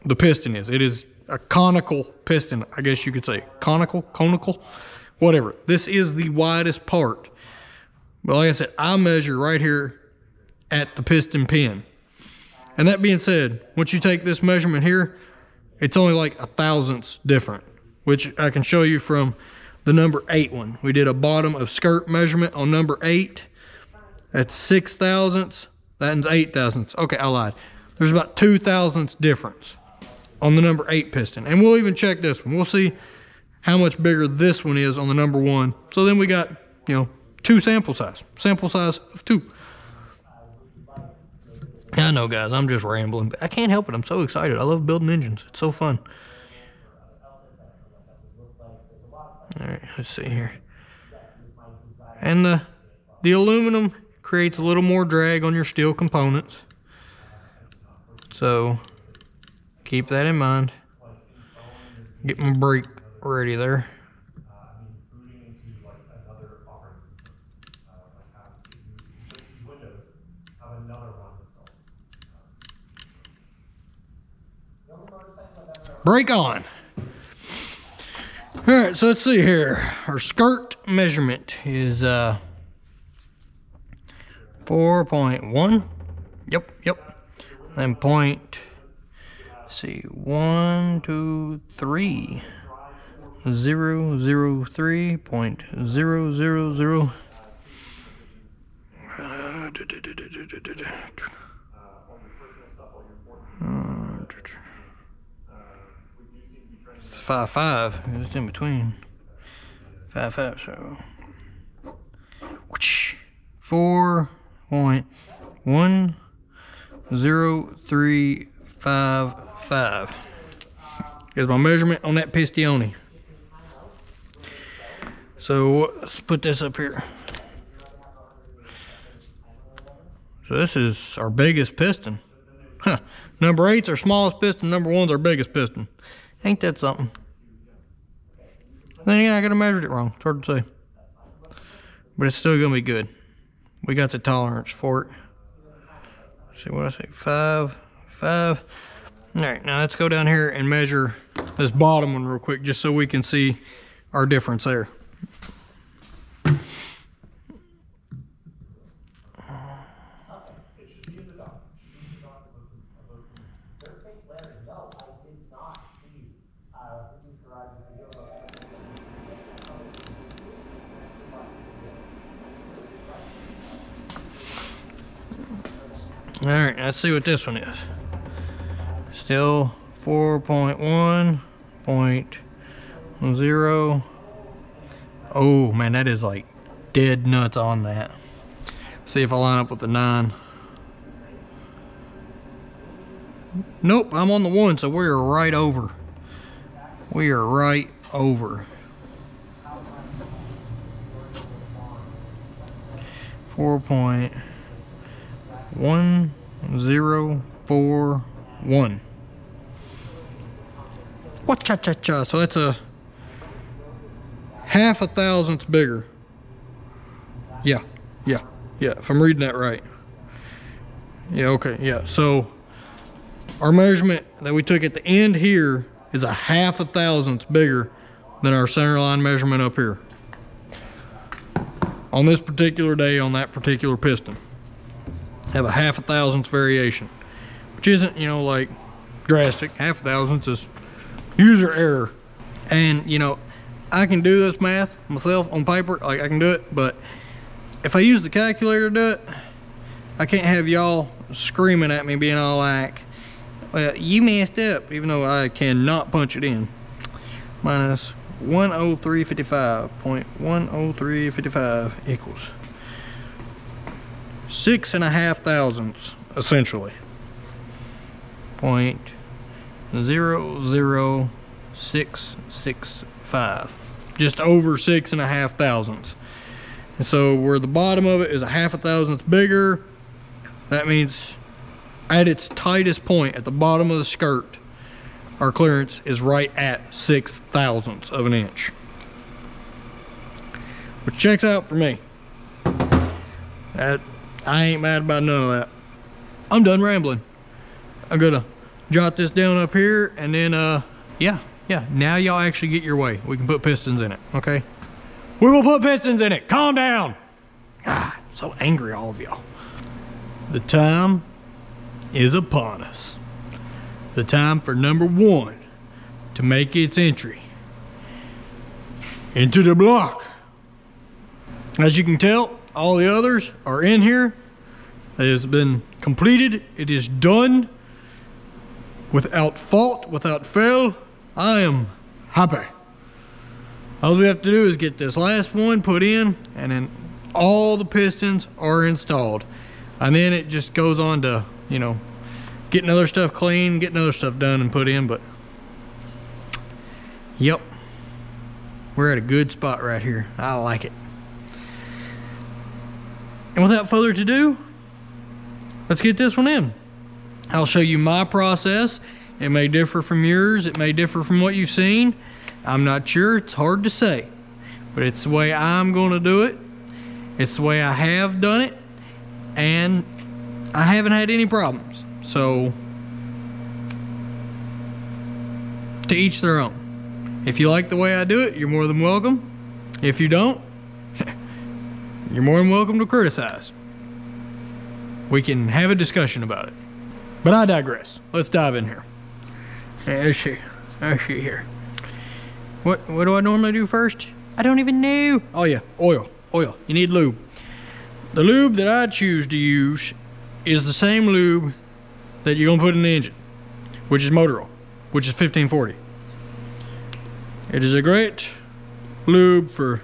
The piston is. It is a conical piston, I guess you could say. Conical, whatever. This is the widest part. But like I said, I measure right here at the piston pin. And that being said, once you take this measurement here, it's only like 1/1000ths different, which I can show you from the number 8 one. We did a bottom of skirt measurement on number 8. That's 6/1000ths. That's 8/1000ths. Okay, I lied. There's about 2/1000ths difference on the number 8 piston. And we'll even check this one. We'll see how much bigger this one is on the number 1. So then we got, 2 sample size of 2. I know, guys, I'm just rambling, but I can't help it. I'm so excited. I love building engines. It's so fun. All right, let's see here. And the aluminum creates a little more drag on your steel components. So keep that in mind. Get my brake ready there. Brake on. All right, so let's see here. Our skirt measurement is 4.1. Yep. Then point. Let's see, 1, 2, 3. 003.000. It's 5.5. It's in between 5.5. So 4.10355 is my measurement on that pistone. So let's put this up here. So this is our biggest piston. Number 8's our smallest piston. Number 1's our biggest piston. Ain't that something? Then again, I gotta measure it wrong. It's hard to say. But it's still gonna be good. We got the tolerance for it. Let's see what I say, 5. All right, now let's go down here and measure this bottom one real quick, just so we can see our difference there. All right, let's see what this one is. Still 4.1.0. Oh man, that is like dead nuts on that. See if I line up with the 9. Nope, I'm on the 1, so we are right over. We are right over. 4.1041. What-cha-cha-cha. So that's a 0.5 bigger. Yeah. If I'm reading that right. Yeah, okay, yeah. So our measurement that we took at the end here is 0.5 bigger than our center line measurement up here. On this particular day, on that particular piston. Have 0.5 variation. Which isn't, like drastic. 0.5 is User error. And you know, I can do this math myself on paper, like I can do it, but if I use the calculator to do it, I can't have y'all screaming at me being all like, well, you messed up, even though I cannot punch it in. Minus 10355.10355 equals 6.5 thousandths, essentially. 0.00665. Just over 6.5 thousandths. And so where the bottom of it is 0.5 thousandths bigger, that means at its tightest point at the bottom of the skirt, our clearance is right at 6 thousandths of an inch. Which checks out for me. I ain't mad about none of that. I'm done rambling. I'm gonna jot this down up here, and then yeah, now y'all actually get your way. We can put pistons in it, okay? We will put pistons in it. Calm down. Ah, I'm so angry, all of y'all. The time is upon us. The time for number 1 to make its entry into the block. As you can tell, all the others are in here. It has been completed. It is done without fault, without fail. I am happy. All we have to do is get this last one put in, and then all the pistons are installed. And then it just goes on to, you know, getting other stuff clean, getting other stuff done and put in. But yep, we're at a good spot right here. I like it. And without further ado, let's get this one in. I'll show you my process. It may differ from yours. It may differ from what you've seen. I'm not sure. It's hard to say. But it's the way I'm going to do it. It's the way I have done it. And I haven't had any problems. So, to each their own. If you like the way I do it, you're more than welcome. If you don't, you're more than welcome to criticize. We can have a discussion about it. But I digress. Let's dive in here. Let's see here. What do I normally do first? I don't even know. Oh yeah, oil. You need lube. The lube that I choose to use is the same lube that you're gonna put in the engine, which is motor oil, which is 1540. It is a great lube for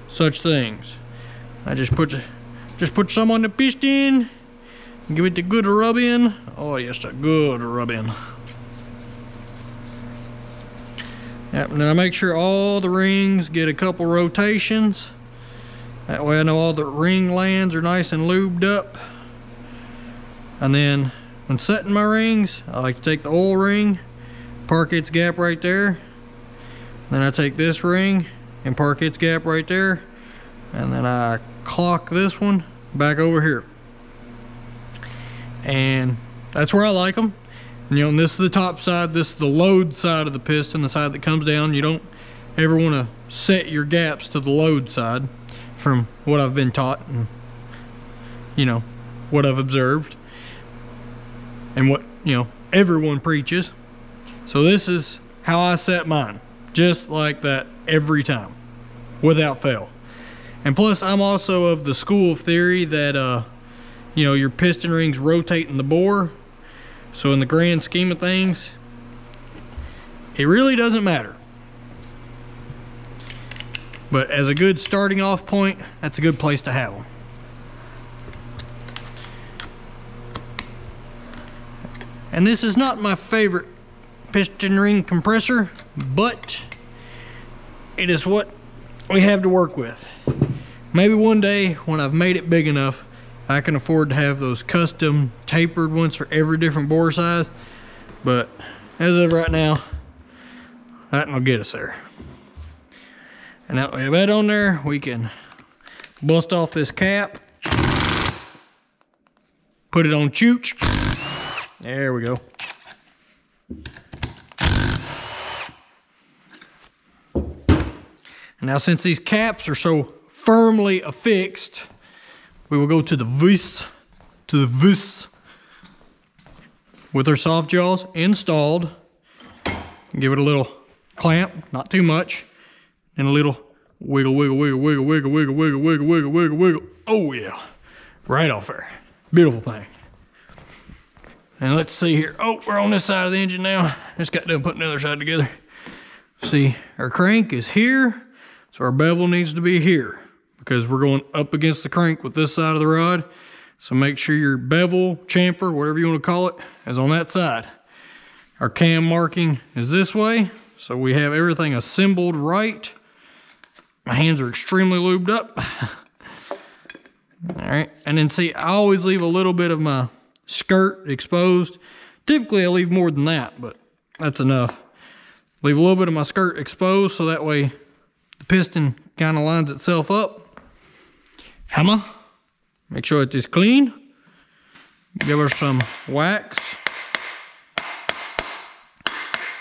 such things. I just put some on the piston, give it the good rub in. Oh yes, a good rub in. Yep, and then I make sure all the rings get a couple rotations. That way I know all the ring lands are nice and lubed up. And then when setting my rings, I like to take the oil ring, park its gap right there. Then I take this ring and park its gap right there. And then I clock this one back over here. And that's where I like them. And, you know, and this is the top side. This is the load side of the piston, the side that comes down. You don't ever want to set your gaps to the load side, from what I've been taught and, you know, what I've observed and what, you know, everyone preaches. So this is how I set mine, just like that every time, without fail. And plus, I'm also of the school of theory that you know, your piston rings rotate in the bore. So in the grand scheme of things, it really doesn't matter. But as a good starting off point, that's a good place to have them. And this is not my favorite piston ring compressor, but it is what we have to work with. Maybe one day when I've made it big enough, I can afford to have those custom tapered ones for every different bore size. But as of right now, that will get us there. And that we have that on there, we can bust off this cap, put it on chooch. There we go. And now since these caps are so firmly affixed, we will go to the vis, with our soft jaws installed. Give it a little clamp, not too much, and a little wiggle, wiggle, wiggle, wiggle, wiggle, wiggle, wiggle, wiggle, wiggle, wiggle, wiggle. Oh yeah, right off there. Beautiful thing. And let's see here. Oh, we're on this side of the engine now. Just got done putting the other side together. See, our crank is here, so our bevel needs to be here because we're going up against the crank with this side of the rod. So make sure your bevel, chamfer, whatever you want to call it, is on that side. Our cam marking is this way, so we have everything assembled right. My hands are extremely lubed up. All right, and then see, I always leave a little bit of my skirt exposed. Typically I leave more than that, but that's enough. Leave a little bit of my skirt exposed so that way the piston kind of lines itself up. Hammer. Make sure it is clean. Give her some wax.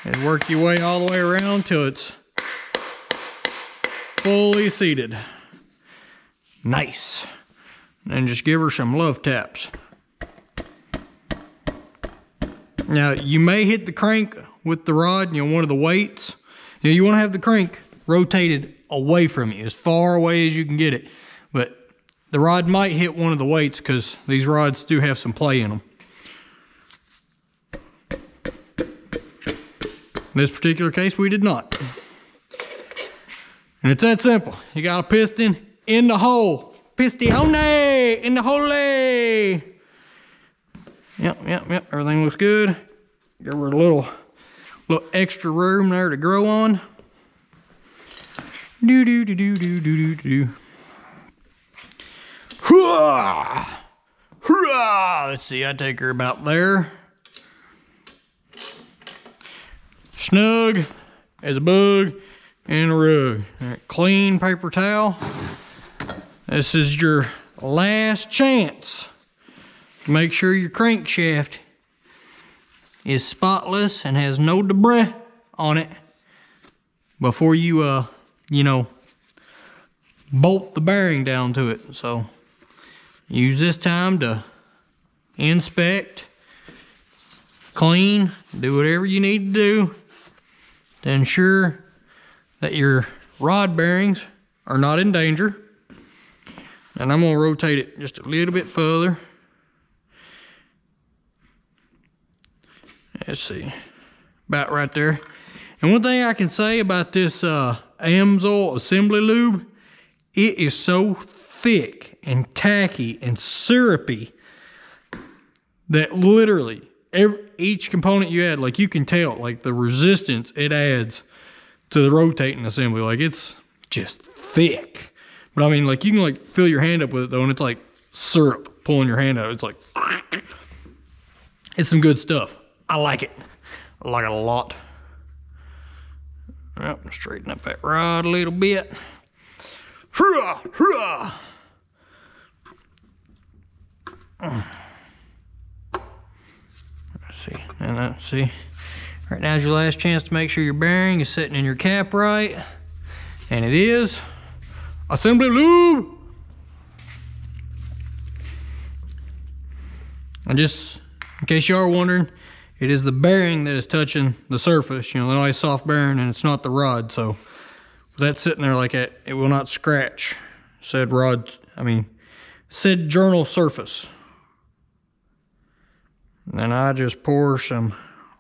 And work your way all the way around till it's fully seated. Nice. And just give her some love taps. Now, you may hit the crank with the rod, one of the weights. You want to have the crank rotated away from you, as far away as you can get it. But the rod might hit one of the weights because these rods do have some play in them. In this particular case, we did not. And it's that simple. You got a piston in the hole. Pistione in the hole. Yep. Everything looks good. Give her a little extra room there to grow on. Hooah! Hooah! Let's see, I take her about there. Snug as a bug in a rug. All right, clean paper towel. This is your last chance. Make sure your crankshaft is spotless and has no debris on it before you, bolt the bearing down to it. So use this time to inspect, clean, do whatever you need to do to ensure that your rod bearings are not in danger. And I'm going to rotate it just a little bit further. Let's see, about right there. And one thing I can say about this Amsoil assembly lube, it is so thick and tacky and syrupy that literally each component you add, like you can tell, like the resistance it adds to the rotating assembly. Like it's just thick. But I mean, like you can like fill your hand up with it though, and it's like syrup pulling your hand out. It's like, it's some good stuff. I like it. I like it a lot. Yep, straighten up that rod a little bit. Hurrah! Hurrah! Let's see. And let's see. Right now is your last chance to make sure your bearing is sitting in your cap right. And it is. Assembly lube! And just in case you are wondering, it is the bearing that is touching the surface. The nice soft bearing, and it's not the rod. So with that sitting there like that, it will not scratch said journal surface. And I just pour some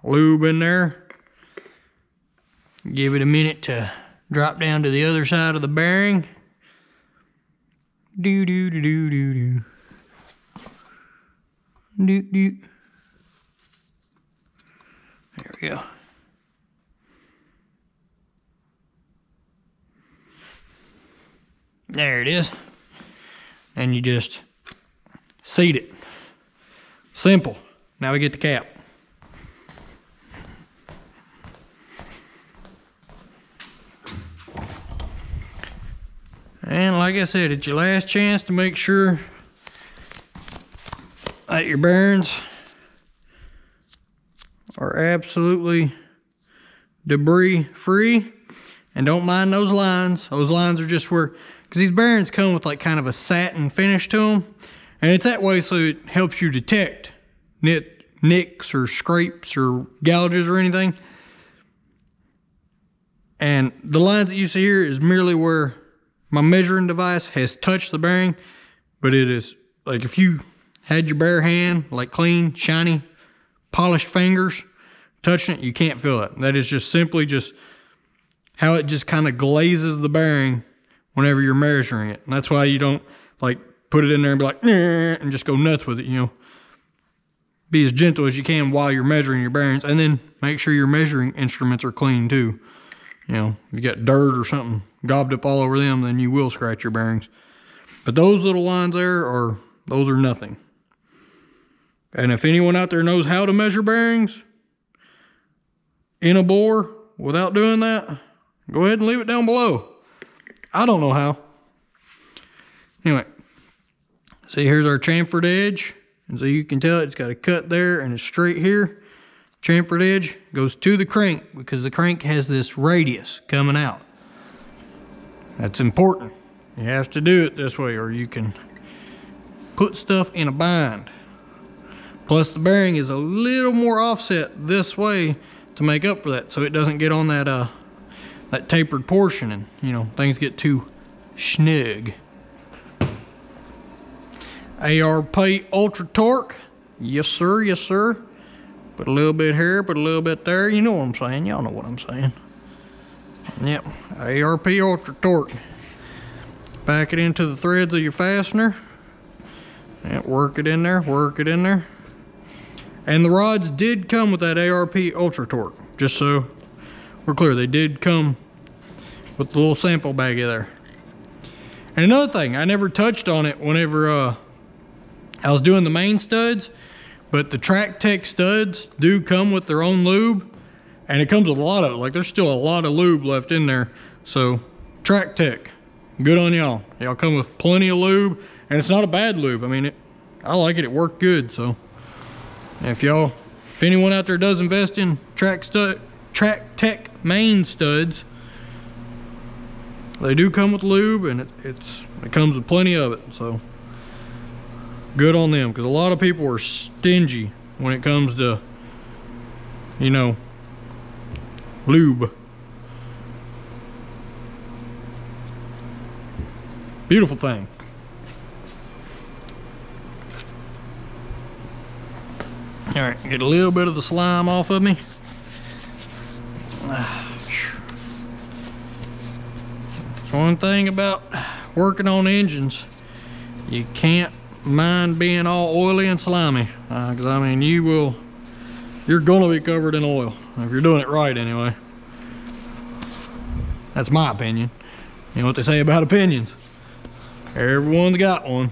lube in there. Give it a minute to drop down to the other side of the bearing. Do. There we go. There it is. And you just seat it. Simple. Now we get the cap. And like I said, it's your last chance to make sure that your bearings are absolutely debris free. And don't mind those lines. Those lines are just where, because these bearings come with like kind of a satin finish to them. And it's that way so it helps you detect nicks or scrapes or gouges or anything. And the lines that you see here is merely where my measuring device has touched the bearing, but it is like if you had your bare hand, like clean, shiny, polished fingers touching it, you can't feel it. That is just simply just how it just kind of glazes the bearing whenever you're measuring it. And that's why you don't like put it in there and be like, nah, and just go nuts with it, you know. Be as gentle as you can while you're measuring your bearings, and then make sure your measuring instruments are clean too. You know, if you got dirt or something gobbed up all over them, then you will scratch your bearings. But those little lines there those are nothing. And if anyone out there knows how to measure bearings in a bore without doing that, go ahead and leave it down below. I don't know how. Anyway, see, here's our chamfered edge. And so you can tell it's got a cut there and it's straight here. Chamfered edge goes to the crank because the crank has this radius coming out. That's important. You have to do it this way or you can put stuff in a bind. Plus the bearing is a little more offset this way to make up for that, so it doesn't get on that that tapered portion and, you know, things get too snug. ARP Ultra Torque. Yes sir, yes sir. Put a little bit here, put a little bit there. You know what I'm saying. Y'all know what I'm saying. Yep, ARP Ultra Torque. Back it into the threads of your fastener. And work it in there, work it in there. And the rods did come with that ARP Ultra Torque. Just so we're clear, they did come with the little sample baggie there. And another thing, I never touched on it whenever I was doing the main studs, but the Track Tech studs do come with their own lube, and it comes with a lot of it. Like, there's still a lot of lube left in there. So Track Tech, good on y'all. Y'all come with plenty of lube, and it's not a bad lube. I mean, I like it. It worked good. So if anyone out there does invest in Track Tech main studs, they do come with lube, and it comes with plenty of it. So good on them, because a lot of people are stingy when it comes to, you know, lube. Beautiful thing. All right, get a little bit of the slime off of me. It's one thing about working on engines, you can't mind being all oily and slimy, because I mean you're gonna be covered in oil if you're doing it right anyway. That's my opinion. You know what they say about opinions, everyone's got one.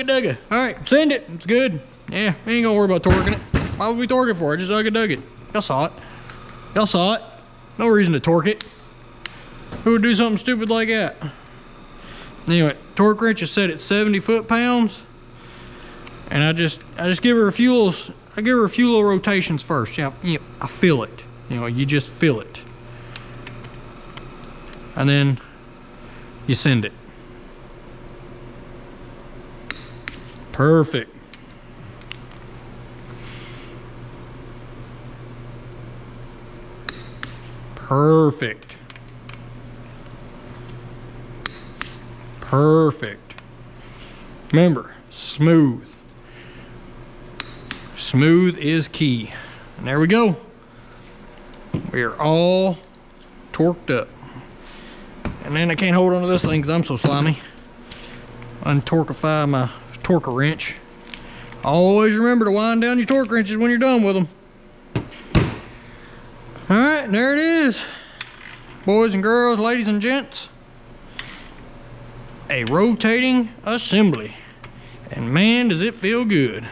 Dugga. All right, send it. It's good. Yeah, we ain't gonna worry about torquing it. Why would we torque it for? I just dug it. Y'all saw it. Y'all saw it. No reason to torque it. Who would do something stupid like that? Anyway, torque wrench is set at 70 foot-pounds, and I just give her a few little rotations first. Yeah, I feel it. You know, you just feel it, and then you send it. Perfect. Perfect. Perfect. Remember, smooth. Smooth is key. And there we go. We are all torqued up. And then I can't hold on to this thing because I'm so slimy. Untorquify my torque wrench. Always remember to wind down your torque wrenches when you're done with them. All right, and there it is. Boys and girls, ladies and gents. A rotating assembly. And man, does it feel good.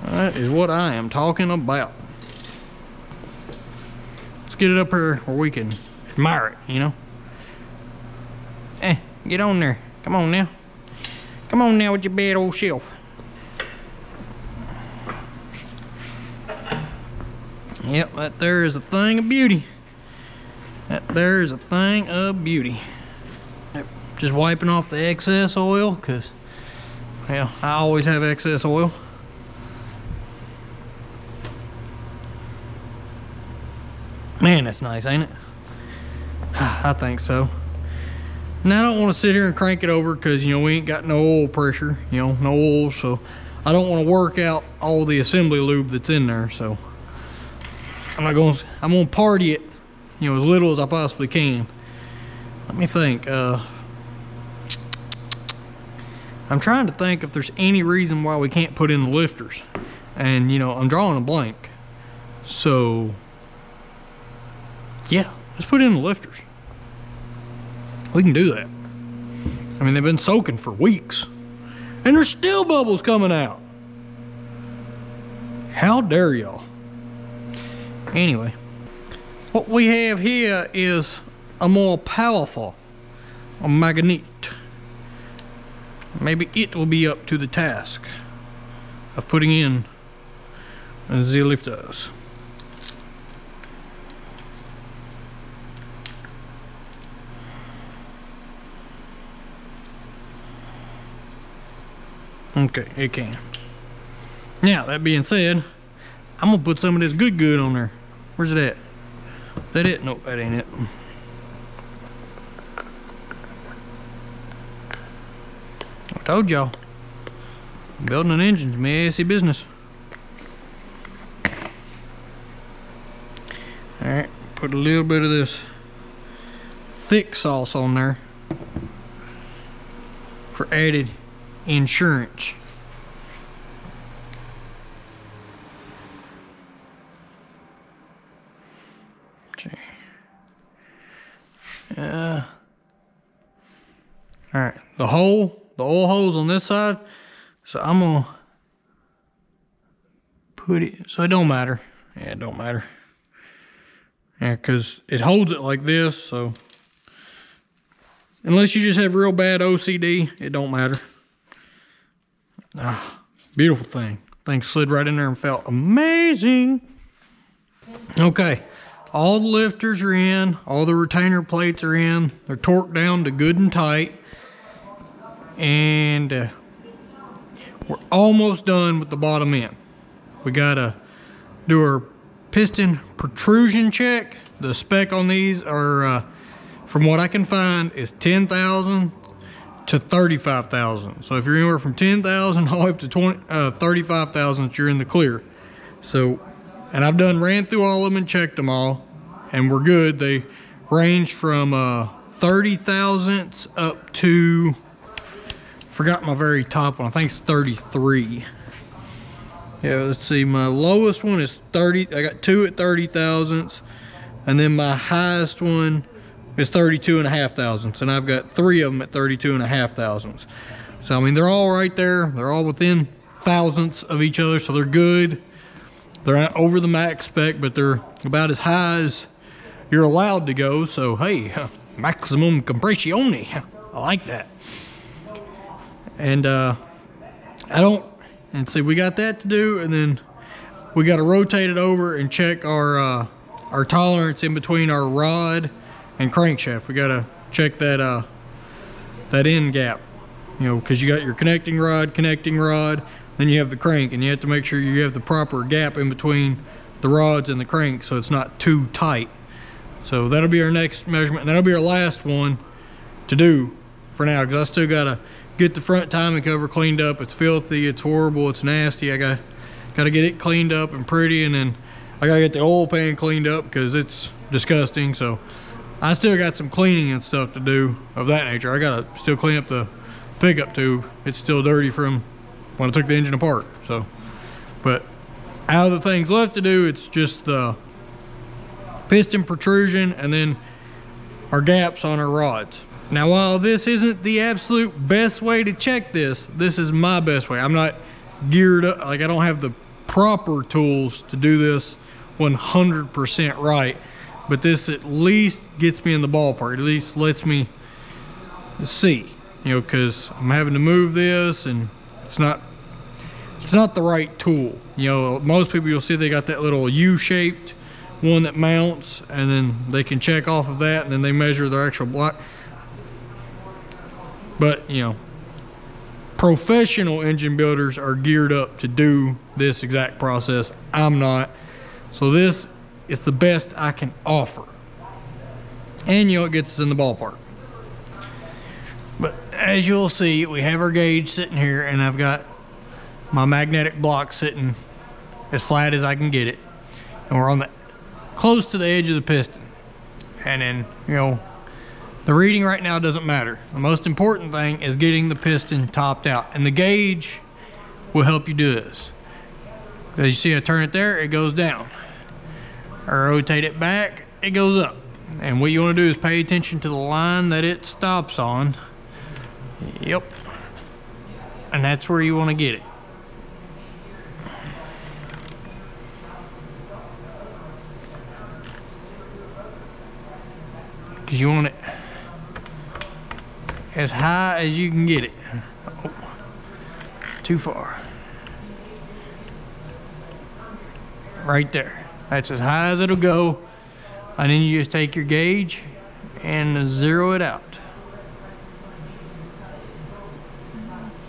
That is what I am talking about. Let's get it up here where we can admire it, you know. Get on there. Come on now. Come on now with your bad old shelf. Yep, that there is a thing of beauty. That there's a thing of beauty. Just wiping off the excess oil, because, well, I always have excess oil. Man, that's nice, ain't it? I think so. Now, I don't want to sit here and crank it over because, you know, we ain't got no oil pressure, you know, no oil, so I don't want to work out all the assembly lube that's in there, so I'm going to party it, you know, as little as I possibly can. Let me think. I'm trying to think if there's any reason why we can't put in the lifters. And, you know, I'm drawing a blank. So, yeah, let's put in the lifters. We can do that. I mean, they've been soaking for weeks. And there's still bubbles coming out. How dare y'all? Anyway, what we have here is a more powerful magnet. Maybe it will be up to the task of putting in the lifters. Okay, it can. Now, that being said, I'm gonna put some of this good on there. Where's it at? Is that it? Nope, that ain't it. I told y'all, building an engine's messy business. Alright, put a little bit of this thick sauce on there for added insurance. Okay. Alright, the oil hole's on this side, so I'm gonna put it so it don't matter. Yeah, it don't matter. Yeah, because it holds it like this, so unless you just have real bad OCD, it don't matter. Ah, beautiful thing. Thing slid right in there and felt amazing. Okay, all the lifters are in, all the retainer plates are in. They're torqued down to good and tight. And we're almost done with the bottom end. We gotta do our piston protrusion check. The spec on these are, from what I can find, is 10,000 to 35,000. So if you're anywhere from 10,000 all the way up to 35,000, you're in the clear. So, and I've ran through all of them and checked them all, and we're good. They range from 30 thousandths up to, forgot my very top one, I think it's 33. Yeah, let's see, my lowest one is 30, I got two at 30 thousandths, and then my highest one is 32.5 thousandths, and I've got three of them at 32.5 thousandths. So, I mean, they're all right there. They're all within thousandths of each other, so they're good. They're not over the max spec, but they're about as high as you're allowed to go. So, hey, maximum compressione. I like that. And and see, we got that to do, and then we got to rotate it over and check our tolerance in between our rod and crankshaft. We got to check that that end gap, you know, because you got your connecting rod, then you have the crank, and you have to make sure you have the proper gap in between the rods and the crank so it's not too tight. So that'll be our next measurement, and that'll be our last one to do for now, because I still got to get the front timing cover cleaned up. It's filthy, it's horrible, it's nasty. I got to get it cleaned up and pretty, and then I got to get the oil pan cleaned up because it's disgusting. So I still got some cleaning and stuff to do of that nature. I got to still clean up the pickup tube. It's still dirty from when I took the engine apart. So, but out of the things left to do, it's just the piston protrusion and then our gaps on our rods. Now, while this isn't the absolute best way to check this, this is my best way. I'm not geared up, like I don't have the proper tools to do this 100% right, but this at least gets me in the ballpark. At least lets me see, you know, because I'm having to move this and it's not the right tool. You know, most people, you'll see they got that little U-shaped one that mounts, and then they can check off of that, and then they measure their actual block. But, you know, professional engine builders are geared up to do this exact process. I'm not. So this is the best I can offer. And, you know, it gets us in the ballpark. But as you'll see, we have our gauge sitting here, and I've got my magnetic block sitting as flat as I can get it. And we're on the close to the edge of the piston. And then, you know, the reading right now doesn't matter. The most important thing is getting the piston topped out. And the gauge will help you do this. As you see, I turn it there, it goes down. I rotate it back, it goes up. And what you want to do is pay attention to the line that it stops on. Yep. And that's where you want to get it. Because you want it as high as you can get it. Oh, too far. Right there. That's as high as it'll go. And then you just take your gauge and zero it out.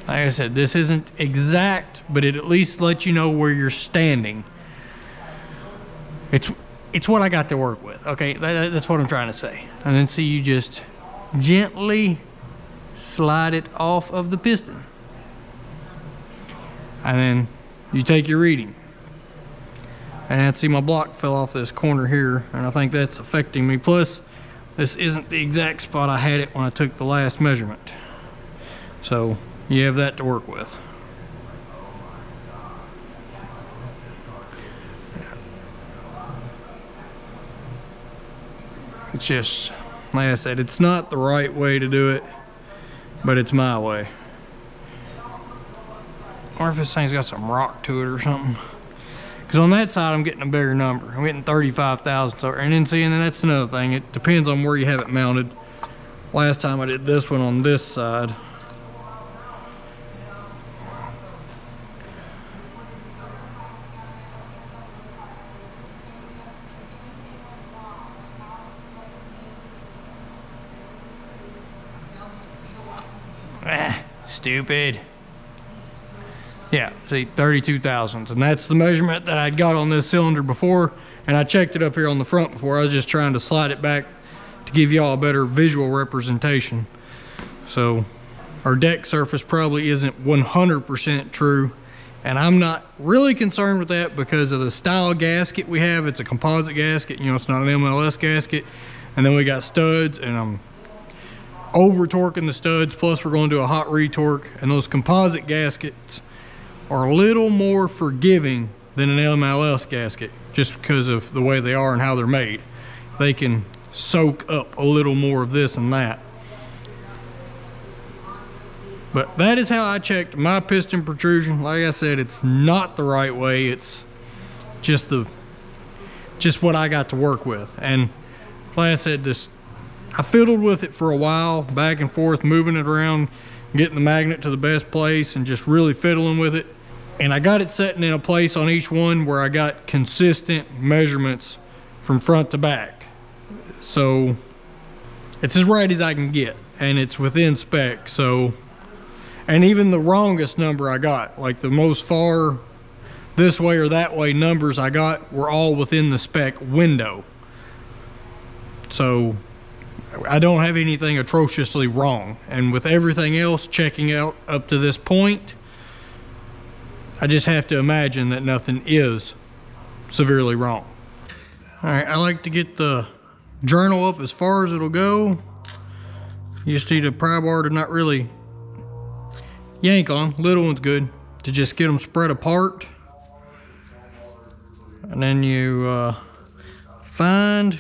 Like I said, this isn't exact, but it at least lets you know where you're standing. It's what I got to work with, okay? That's what I'm trying to say. And then see, you just gently slide it off of the piston. And then you take your reading. And I see my block fell off this corner here, and I think that's affecting me. Plus, this isn't the exact spot I had it when I took the last measurement. So you have that to work with. It's just, like I said, it's not the right way to do it, but it's my way. Or if this thing's got some rock to it or something. Because on that side, I'm getting a bigger number. I'm getting 35,000. And then see, and that's another thing. It depends on where you have it mounted. Last time I did this one on this side. Stupid. Yeah, see, 32 thousandths, and that's the measurement that I'd got on this cylinder before, and I checked it up here on the front before. I was just trying to slide it back to give y'all a better visual representation. So our deck surface probably isn't 100% true, and I'm not really concerned with that because of the style gasket we have. It's a composite gasket, you know, it's not an MLS gasket. And then we got studs, and I'm over torquing the studs, plus we're going to do a hot retorque, and those composite gaskets are a little more forgiving than an MLS gasket just because of the way they are and how they're made. They can soak up a little more of this and that. But that is how I checked my piston protrusion. Like I said, it's not the right way. It's just what I got to work with. And like I said, I fiddled with it for a while, back and forth, moving it around, getting the magnet to the best place and just really fiddling with it. And I got it setting in a place on each one where I got consistent measurements from front to back. So it's as right as I can get, and it's within spec. So, and even the wrongest number I got, like the most far this way or that way numbers I got, were all within the spec window. So I don't have anything atrociously wrong. And with everything else checking out up to this point, I just have to imagine that nothing is severely wrong. All right, I like to get the journal up as far as it'll go. You just need a pry bar to not really yank on. Little one's good to just get them spread apart. And then you find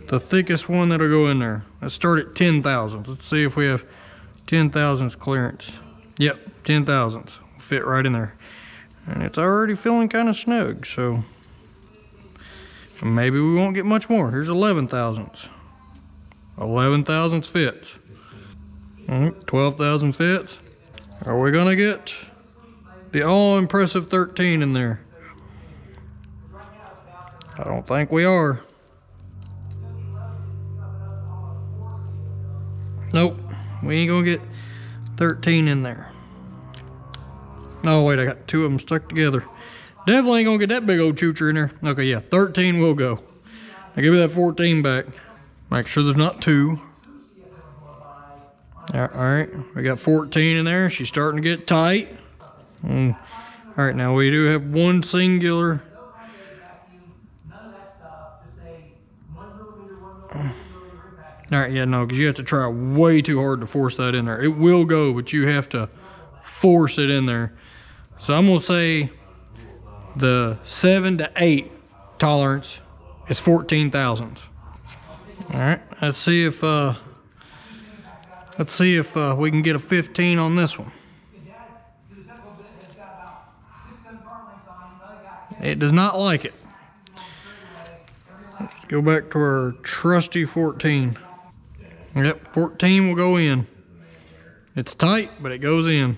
the thickest one that'll go in there. Let's start at 10 thousandths. Let's see if we have 10 thousandths clearance. Yep, 10 thousandths. Fit right in there. And it's already feeling kind of snug, so maybe we won't get much more. Here's 11 thousandths. 11 thousandths fits. 12,000 fits. Are we gonna get the all-impressive 13 in there? I don't think we are. Nope, we ain't gonna get 13 in there. Oh wait, I got two of them stuck together. Definitely ain't gonna get that big old choocher in there. Okay, yeah, 13 will go. Now give me that 14 back. Make sure there's not two. All right, we got 14 in there. She's starting to get tight. All right, now we do have one singular. All right, yeah, no, because you have to try way too hard to force that in there. It will go, but you have to force it in there. So I'm gonna say the 7 to 8 tolerance is 14 thousandths. All right, let's see if we can get a 15 on this one. It does not like it. Let's go back to our trusty 14. Yep, 14 will go in. It's tight, but it goes in.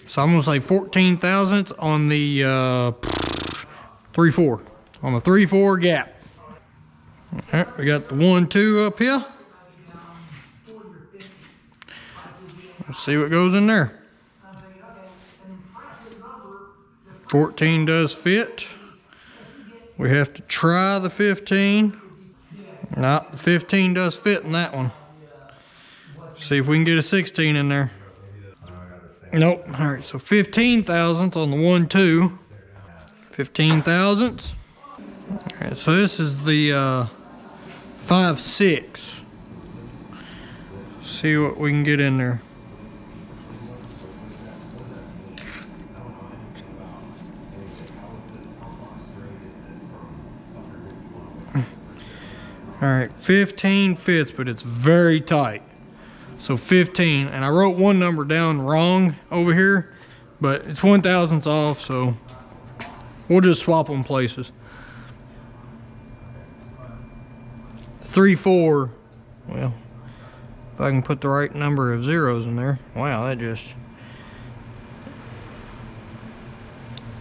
So I'm gonna say 14 thousandths on the 3/4. On the 3/4 gap. All right, we got the 1-2 up here. Let's see what goes in there. 14 does fit. We have to try the 15. No, the 15 does fit in that one. See if we can get a 16 in there. Nope. All right, so 15 thousandths on the 1-2. 15 thousandths. All right, so this is the 5/6. See what we can get in there. All right, 15 fits, but it's very tight. So 15, and I wrote one number down wrong over here, but it's 1/1000th off, so we'll just swap them places. 3/4, well, if I can put the right number of zeros in there. Wow, that just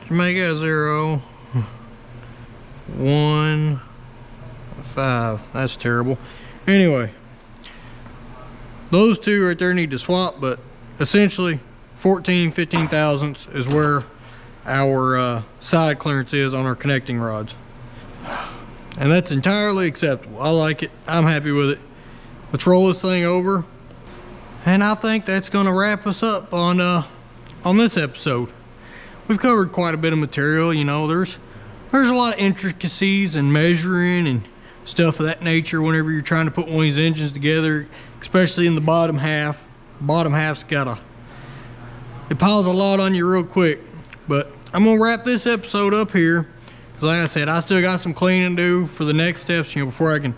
make it a 0, 1, 5. That's terrible. Anyway, those two right there need to swap, but essentially 14, 15 thousandths is where our side clearance is on our connecting rods. And that's entirely acceptable. I like it. I'm happy with it. Let's roll this thing over. And I think that's gonna wrap us up on this episode. We've covered quite a bit of material. You know, there's a lot of intricacies and measuring and stuff of that nature whenever you're trying to put one of these engines together, especially in the bottom half. Bottom half's it piles a lot on you real quick. But I'm gonna wrap this episode up here, because like I said, I still got some cleaning to do for the next steps, you know, before I can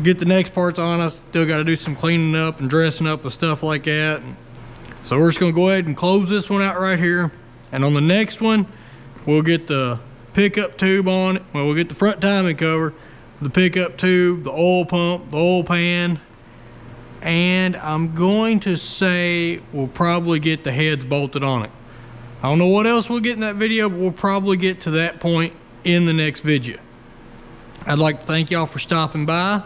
get the next parts on. I still got to do some cleaning up and dressing up and stuff like that. So we're just gonna go ahead and close this one out right here, and on the next one we'll get the pickup tube on it. Well, we'll get the front timing cover, the pickup tube, the oil pump, the oil pan, and I'm going to say we'll probably get the heads bolted on it. I don't know what else we'll get in that video, but we'll probably get to that point in the next video. I'd like to thank y'all for stopping by.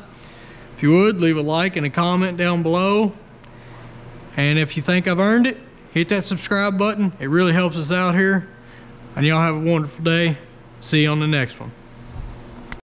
If you would, leave a like and a comment down below. And if you think I've earned it, hit that subscribe button. It really helps us out here. And y'all have a wonderful day. See you on the next one.